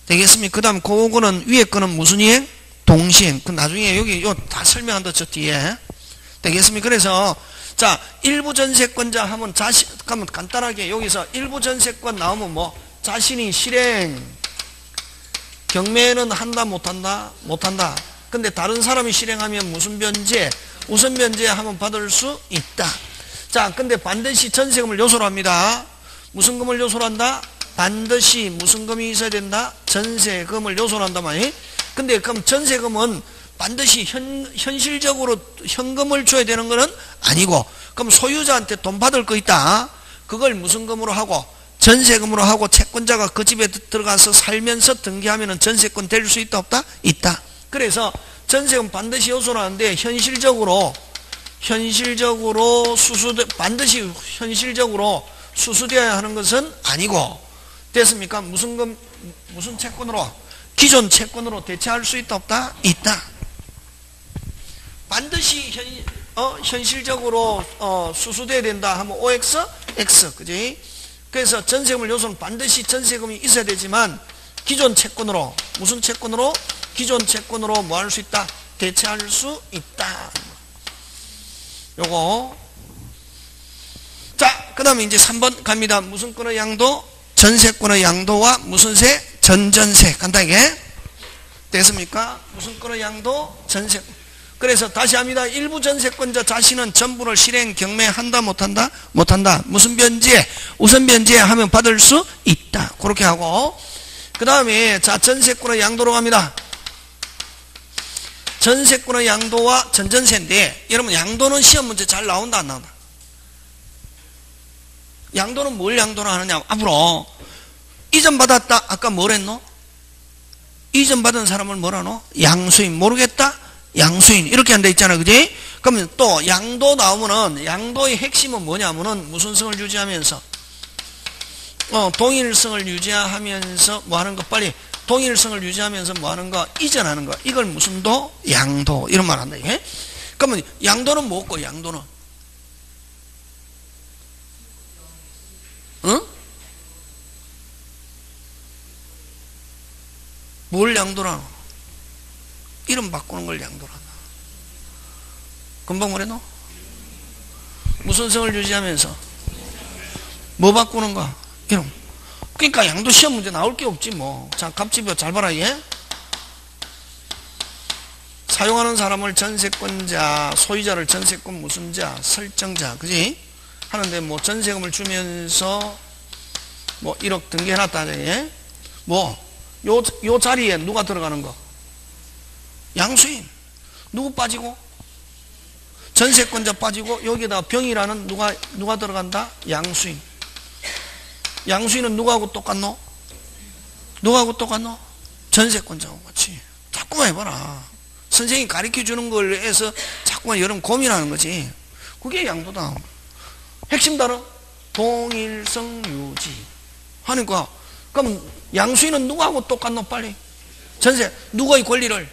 되겠습니까? 그 다음 그거는 위에 거는 무슨 이행? 동시행. 그 나중에 여기 요 다 설명한다 저 뒤에. 되겠습니까? 그래서 자 일부 전세권자 하면 그러면 간단하게 여기서 일부 전세권 나오면 뭐 자신이 실행 경매는 한다 못한다? 못한다. 근데 다른 사람이 실행하면 무슨 변제? 우선 변제 하면 받을 수 있다. 자 근데 반드시 전세금을 요소로 합니다. 무슨 금을 요소로 한다? 반드시 무슨 금이 있어야 된다? 전세금을 요소로 한단 말이에요. 근데 그럼 전세금은 반드시 현실적으로 현금을 줘야 되는 것은 아니고 그럼 소유자한테 돈 받을 거 있다. 그걸 무슨 금으로 하고 전세금으로 하고 채권자가 그 집에 들어가서 살면서 등기하면 전세권 될 수 있다 없다? 있다. 그래서 전세금 반드시 요소로 하는데 반드시 현실적으로 수수되어야 하는 것은 아니고 됐습니까? 무슨 채권으로? 기존 채권으로 대체할 수 있다 없다? 있다. 반드시 현실적으로 수수돼야 된다 하면 OX, X, 그지? 그래서 전세금을 요소는 반드시 전세금이 있어야 되지만 기존 채권으로 무슨 채권으로? 기존 채권으로 뭐 할 수 있다? 대체할 수 있다. 요거. 자, 그 다음에 이제 3번 갑니다. 무슨 권의 양도? 전세권의 양도와 무슨 세? 전전세. 간단하게. 됐습니까? 무슨 권의 양도? 전세. 그래서 다시 합니다. 일부 전세권자 자신은 전부를 실행 경매한다 못한다? 못한다. 무슨 변제? 우선 변제 하면 받을 수 있다. 그렇게 하고 그 다음에 자 전세권의 양도로 갑니다. 전세권의 양도와 전전세인데 여러분 양도는 시험 문제 잘 나온다 안 나온다? 양도는 뭘 양도를 하느냐? 앞으로 이전 받았다. 아까 뭘 했노? 이전 받은 사람을 뭐라노? 양수인. 모르겠다? 양수인. 이렇게 한다 있잖아. 그지? 그러면 또 양도 나오면은 양도의 핵심은 뭐냐면은 무슨 성을 유지하면서 동일성을 유지하면서 뭐 하는 거? 빨리 동일성을 유지하면서 뭐 하는 거? 이전하는 거. 이걸 무슨 도? 양도. 이런 말 한다. 이게. 그러면 양도는 뭐고 양도는? 응? 뭘 양도라노? 이름 바꾸는 걸 양도라나? 금방 뭐랬노? 무슨 성을 유지하면서? 뭐 바꾸는 거? 이름. 그러니까 양도 시험 문제 나올 게 없지 뭐. 자, 갑집여 잘 봐라 얘. 사용하는 사람을 전세권자, 소유자를 전세권 무슨 자, 설정자, 그지? 하는데 뭐 전세금을 주면서 뭐 1억 등기해놨다 얘. 뭐 요 자리에 누가 들어가는 거? 양수인. 누구 빠지고? 전세권자 빠지고 여기다 병이라는 누가 들어간다? 양수인. 양수인은 누구하고 똑같노? 누구하고 똑같노? 전세권자하고 같이. 자꾸만 해봐라. 선생님이 가르쳐주는 걸 해서 자꾸만 여러분 고민하는 거지. 그게 양도다. 핵심 단어 동일성 유지 하니까 그럼 양수인은 누구하고 똑같노? 빨리 전세 누구의 권리를?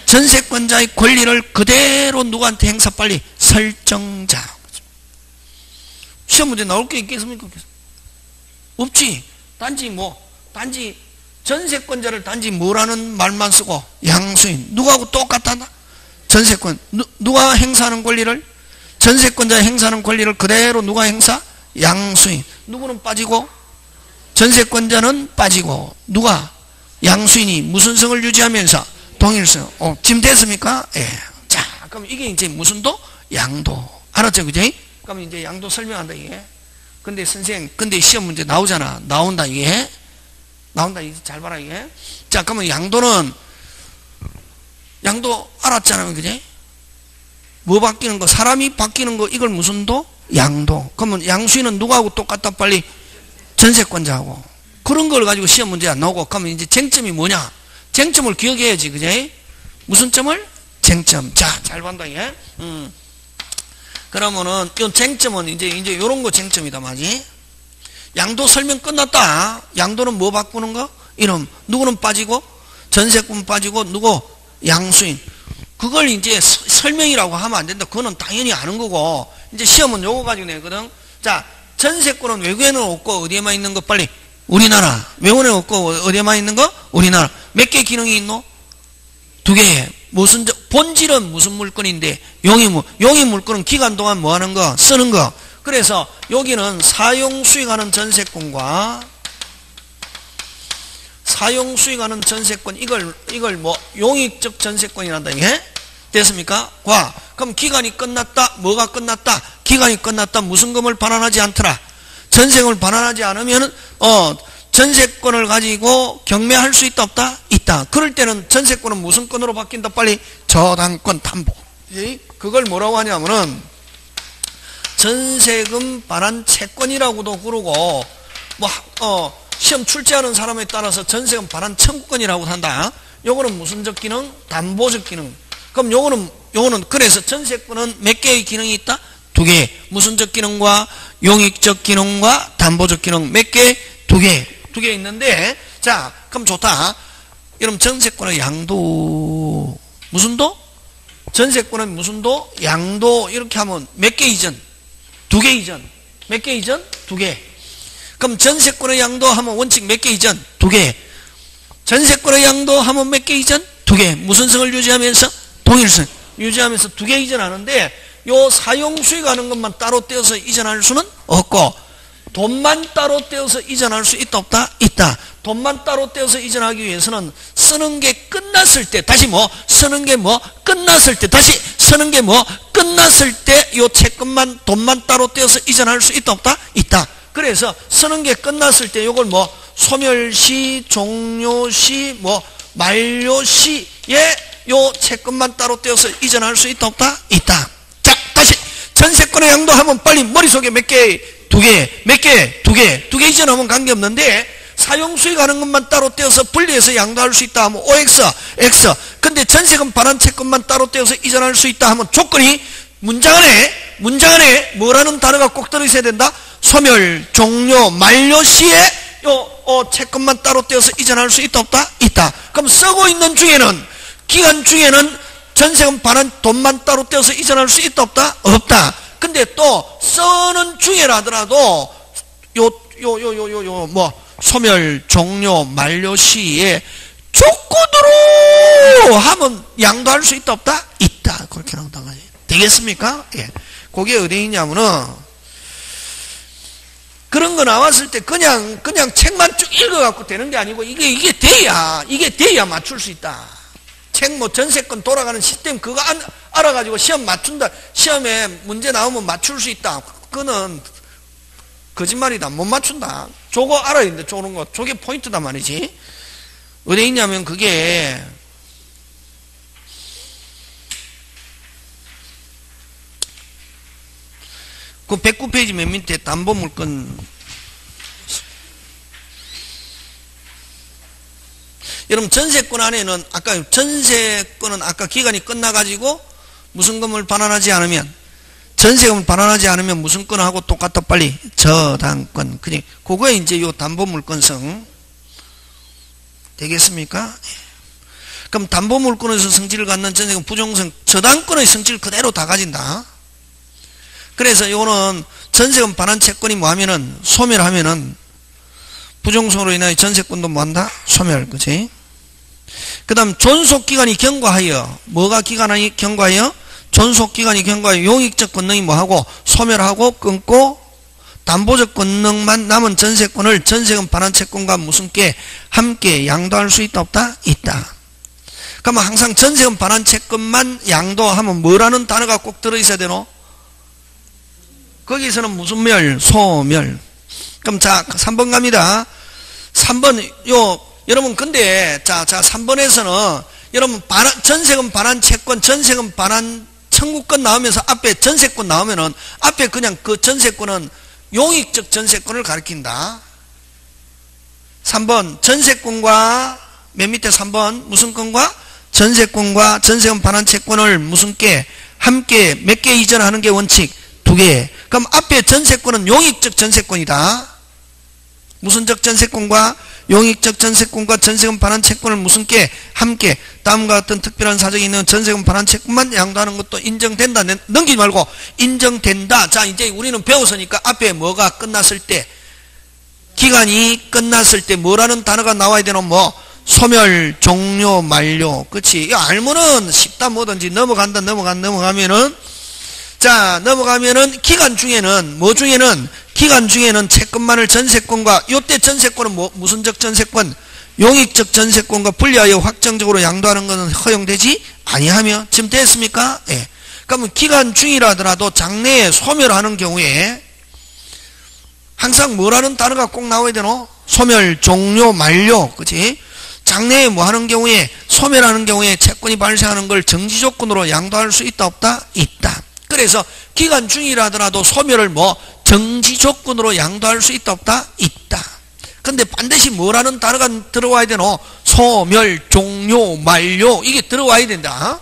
전세권자의 권리를 그대로 누구한테 행사? 빨리 설정자. 시험 문제 나올 게 있겠습니까? 없지. 단지 전세권자를 단지 뭐라는 말만 쓰고 양수인. 누구하고 똑같다? 전세권 누가 행사하는 권리를? 전세권자 행사하는 권리를 그대로 누가 행사? 양수인. 누구는 빠지고? 전세권자는 빠지고 누가? 양수인이 무슨 성을 유지하면서? 동일성. 지금 됐습니까? 예. 자, 그럼 이게 이제 무슨 도? 양도. 알았죠? 그지? 그럼 이제 양도 설명한다 이게. 근데 근데 시험 문제 나오잖아. 나온다 이게. 나온다 이게. 잘 봐라 이게. 자, 그러면 양도 알았잖아. 그지? 뭐 바뀌는 거? 사람이 바뀌는 거. 이걸 무슨 도? 양도. 그러면 양수인은 누구하고 똑같다? 빨리 전세권자하고. 그런 걸 가지고 시험 문제 안 나오고, 그러면 이제 쟁점이 뭐냐? 쟁점을 기억해야지, 그지? 무슨 점을? 쟁점. 자, 잘 본다, 예? 그러면은, 이 쟁점은 이제 요런 거 쟁점이다, 맞지? 양도 설명 끝났다. 양도는 뭐 바꾸는 거? 이름. 누구는 빠지고, 전세권 빠지고, 누구? 양수인. 그걸 이제 설명이라고 하면 안 된다. 그거는 당연히 아는 거고, 이제 시험은 요거 가지고 내거든. 자, 전세권은 외국에는 없고, 어디에만 있는 거? 빨리. 우리나라. 외국에 없고, 어디에만 있는 거? 우리나라. 몇 개 기능이 있노? 2개. 무슨, 본질은 무슨 물건인데, 용의 물건은 기간 동안 뭐 하는 거? 쓰는 거. 그래서 여기는 사용 수익하는 전세권과 사용 수익하는 전세권, 이걸 뭐, 용익적 전세권이란다, 이게? 됐습니까? 그럼 기간이 끝났다. 뭐가 끝났다? 기간이 끝났다. 무슨 금을 반환하지 않더라. 전세금을 반환하지 않으면, 전세권을 가지고 경매할 수 있다, 없다? 있다. 그럴 때는 전세권은 무슨 건으로 바뀐다? 빨리. 저당권 담보. 그걸 뭐라고 하냐면은, 전세금 반환 채권이라고도 그러고, 시험 출제하는 사람에 따라서 전세금 반환 청구권이라고 한다. 요거는 무슨적 기능? 담보적 기능. 그럼 요거는 그래서 전세권은 몇 개의 기능이 있다? 2개. 무슨적 기능과 용익적 기능과 담보적 기능 몇 개? 2개. 2개 있는데, 자, 그럼 좋다. 여러분, 전세권의 양도, 무슨 도? 전세권은 무슨 도? 양도, 이렇게 하면 몇 개 이전? 2개 이전. 몇 개 이전? 2개. 그럼 전세권의 양도 하면 원칙 몇 개 이전? 2개. 전세권의 양도 하면 몇 개 이전? 2개. 무슨 성을 유지하면서? 동일성. 유지하면서 2개 이전하는데, 요 사용 수익하는 것만 따로 떼어서 이전할 수는 없고, 돈만 따로 떼어서 이전할 수 있다, 없다? 있다. 돈만 따로 떼어서 이전하기 위해서는 쓰는 게 끝났을 때, 다시 뭐, 쓰는 게 뭐, 끝났을 때, 다시 쓰는 게 뭐, 끝났을 때, 요 채권만, 돈만 따로 떼어서 이전할 수 있다, 없다? 있다. 그래서 쓰는 게 끝났을 때 요걸 뭐, 소멸시, 종료시, 뭐, 만료시에 요 채권만 따로 떼어서 이전할 수 있다, 없다? 있다. 자, 다시. 전세권의 양도 하면 빨리 머릿속에 몇 개? 2개. 몇 개? 2개. 2개 이전하면 관계없는데, 사용 수익하는 것만 따로 떼어서 분리해서 양도할 수 있다 하면 OX, X. 근데 전세금 반환 채권만 따로 떼어서 이전할 수 있다 하면 조건이 문장 안에 뭐라는 단어가 꼭 들어있어야 된다? 소멸, 종료, 만료 시에 채권만 따로 떼어서 이전할 수 있다, 없다? 있다. 그럼 쓰고 있는 중에는, 기간 중에는 전세금 반환 돈만 따로 떼어서 이전할 수 있다, 없다? 없다. 근데 또 쓰는 중에라더라도 소멸, 종료, 만료 시에 조건으로 하면 양도할 수 있다, 없다? 있다. 그렇게 나온단 말이에요. 되겠습니까? 예. 그게 어디 있냐면은, 그런 거 나왔을 때 그냥 책만 쭉 읽어갖고 되는 게 아니고, 이게 돼야 맞출 수 있다. 책 뭐 전세권 돌아가는 시스템 그거 알아가지고 시험 맞춘다. 시험에 문제 나오면 맞출 수 있다. 그거는 거짓말이다. 못 맞춘다. 저거 알아야 되는데, 저런 거. 저게 포인트다 말이지. 어디 있냐면 그게, 그 109페이지 맨 밑에 담보물건. 여러분, 전세권 안에는 전세권은 아까 기간이 끝나가지고 무슨 금을 반환하지 않으면, 전세금을 반환하지 않으면 무슨 건하고 똑같다, 빨리. 저당권. 그거에 이제 요 담보물건성. 되겠습니까? 그럼 담보물건에서 성질을 갖는 전세금 부정성, 저당권의 성질 그대로 다 가진다. 그래서 요거는 전세금 반환 채권이 뭐 하면은, 소멸하면은, 부정성으로 인하여 전세권도 뭐 한다? 소멸, 그치? 그 다음, 존속기간이 경과하여, 뭐가 기간이 경과하여? 존속기간이 경과하여 용익적 권능이 뭐하고? 소멸하고 끊고, 담보적 권능만 남은 전세권을 전세금 반환 채권과 무슨 게 함께 양도할 수 있다, 없다? 있다. 그러면 항상 전세금 반환 채권만 양도하면 뭐라는 단어가 꼭 들어있어야 되노? 거기서는 무슨 멸? 소멸. 그럼 자, 3번 갑니다. 3번, 여러분, 근데, 3번에서는, 여러분, 전세금 반환 채권, 전세금 반환 청구권 나오면서 앞에 전세권 나오면은, 앞에 그냥 그 전세권은 용익적 전세권을 가리킨다. 3번 전세권과 맨 밑에 3번 무슨 권과 전세권과 전세금 반환 채권을 무슨 게 함께 몇 개 이전하는 게 원칙 2개. 그럼 앞에 전세권은 용익적 전세권이다. 무슨적 전세권과 용익적 전세권과 전세금 반환 채권을 무슨 게 함께 다음과 같은 특별한 사정이 있는 전세금 반환 채권만 양도하는 것도 인정된다. 넘기지 말고 인정된다. 자, 이제 우리는 배웠으니까 앞에 뭐가 끝났을 때 기간이 끝났을 때 뭐라는 단어가 나와야 되노? 뭐 소멸, 종료, 만료. 그치? 이거 알면은 쉽다. 뭐든지 넘어가면은 자, 넘어가면은 기간 중에는 뭐 중에는 기간 중에는 채권만을 전세권과 요때 전세권은 뭐 무슨적 전세권? 용익적 전세권과 분리하여 확정적으로 양도하는 것은 허용되지 아니하며 지금 됐습니까? 예. 그러면 기간 중이라더라도 장래에 소멸하는 경우에 항상 뭐라는 단어가 꼭 나와야 되노? 소멸, 종료, 만료. 그치? 장래에 뭐 하는 경우에 소멸하는 경우에 채권이 발생하는 걸 정지 조건으로 양도할 수 있다 없다? 있다. 그래서 기간 중이라더라도 소멸을 뭐 정지 조건으로 양도할 수 있다 없다? 있다. 근데 반드시 뭐라는 단어가 들어와야 되노? 소멸, 종료, 만료. 이게 들어와야 된다.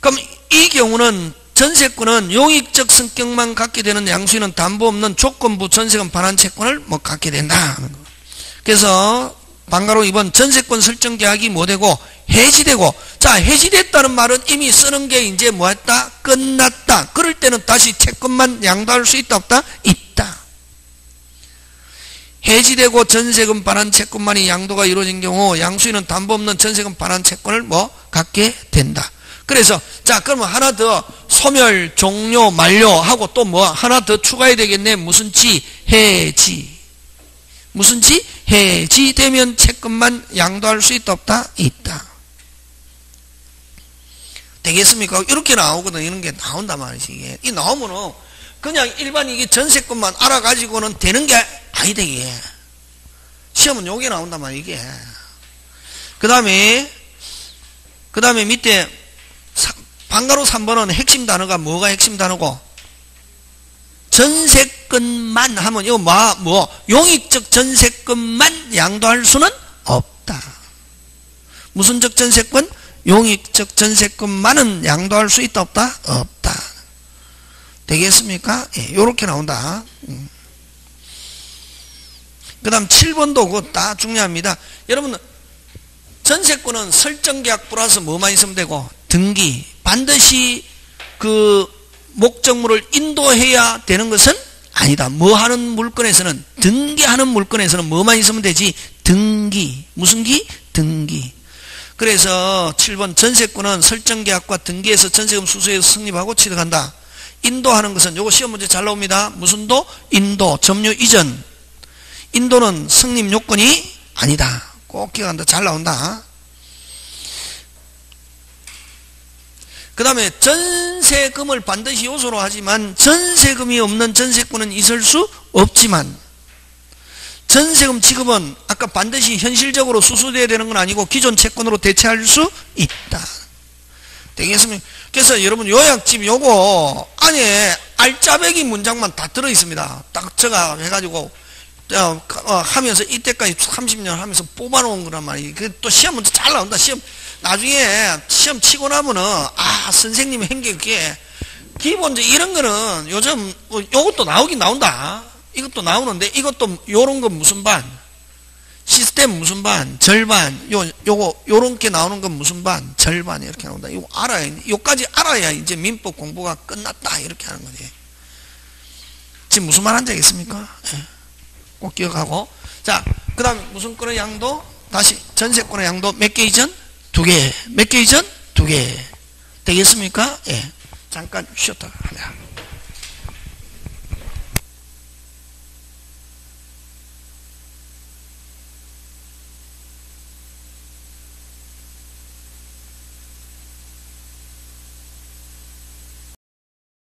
그럼 이 경우는 전세권은 용익적 성격만 갖게 되는 양수인은 담보 없는 조건부 전세금 반환 채권을 뭐 갖게 된다. 그래서 방가로 2번 전세권 설정 계약이 뭐 되고 해지되고, 자, 해지됐다는 말은 이미 쓰는 게 이제 뭐 했다? 끝났다. 그럴 때는 다시 채권만 양도할 수 있다 없다? 있다. 해지되고 전세금 반환 채권만이 양도가 이루어진 경우 양수인은 담보 없는 전세금 반환 채권을 뭐 갖게 된다. 그래서 자, 그러면 하나 더 소멸, 종료, 만료하고 또 뭐 하나 더 추가해야 되겠네. 무슨 지? 해지. 무슨 지? 해지되면 채권만 양도할 수 있다 없다? 있다. 되겠습니까? 이렇게 나오거든. 이런 게 나온단 말이지. 이게. 이 나오면은 그냥 일반 이게 전세권만 알아가지고는 되는 게 아니다. 이게. 시험은 요게 나온단 말이야. 이게. 그 다음에 밑에 방가로 3번은 핵심 단어가 뭐가 핵심 단어고? 전세권만 하면 이거 뭐 용익적 전세권만 양도할 수는 없다. 무슨적 전세권? 용익적 전세권만은 양도할 수 있다 없다? 없다. 되겠습니까? 예, 요렇게 나온다. 그 다음 7번도 그거 다 중요합니다. 여러분 전세권은 설정계약 플러스 뭐만 있으면 되고 등기. 반드시 그 목적물을 인도해야 되는 것은 아니다. 뭐 하는 물건에서는 등기하는 물건에서는 뭐만 있으면 되지? 등기. 무슨 기? 등기. 그래서 7번 전세권은 설정계약과 등기에서 전세금 수수에서 성립하고 취득한다. 인도하는 것은 요거 시험 문제 잘 나옵니다. 무슨 도? 인도. 점유 이전. 인도는 성립 요건이 아니다. 꼭 기억한다. 잘 나온다. 그 다음에 전세금을 반드시 요소로 하지만 전세금이 없는 전세권은 있을 수 없지만 전세금 지급은 아까 반드시 현실적으로 수수돼야 되는 건 아니고 기존 채권으로 대체할 수 있다. 되겠습니까? 그래서 여러분 요약집 요거 안에 알짜배기 문장만 다 들어있습니다. 딱 제가 해가지고 하면서 이때까지 30년 하면서 뽑아놓은 거란 말이에요. 또 시험 문제 잘 나온다. 나중에 시험 치고 나면은 선생님이 한 게 그게 기본적으로 이런 거는 요즘 요것도 나오긴 나온다. 이것도 나오는데 이것도 요런 건 무슨 반? 시스템 무슨 반? 절반. 요런 게 나오는 건 무슨 반? 절반. 이렇게 나온다. 이거 알아야, 요까지 알아야 이제 민법 공부가 끝났다. 이렇게 하는 거지. 지금 무슨 말 한지 알겠습니까? 예. 꼭 기억하고. 자, 그 다음에 무슨 권의 양도? 다시 전세권의 양도 몇 개 이전? 2개. 몇 개 이전? 2개. 되겠습니까? 예. 잠깐 쉬었다 하면.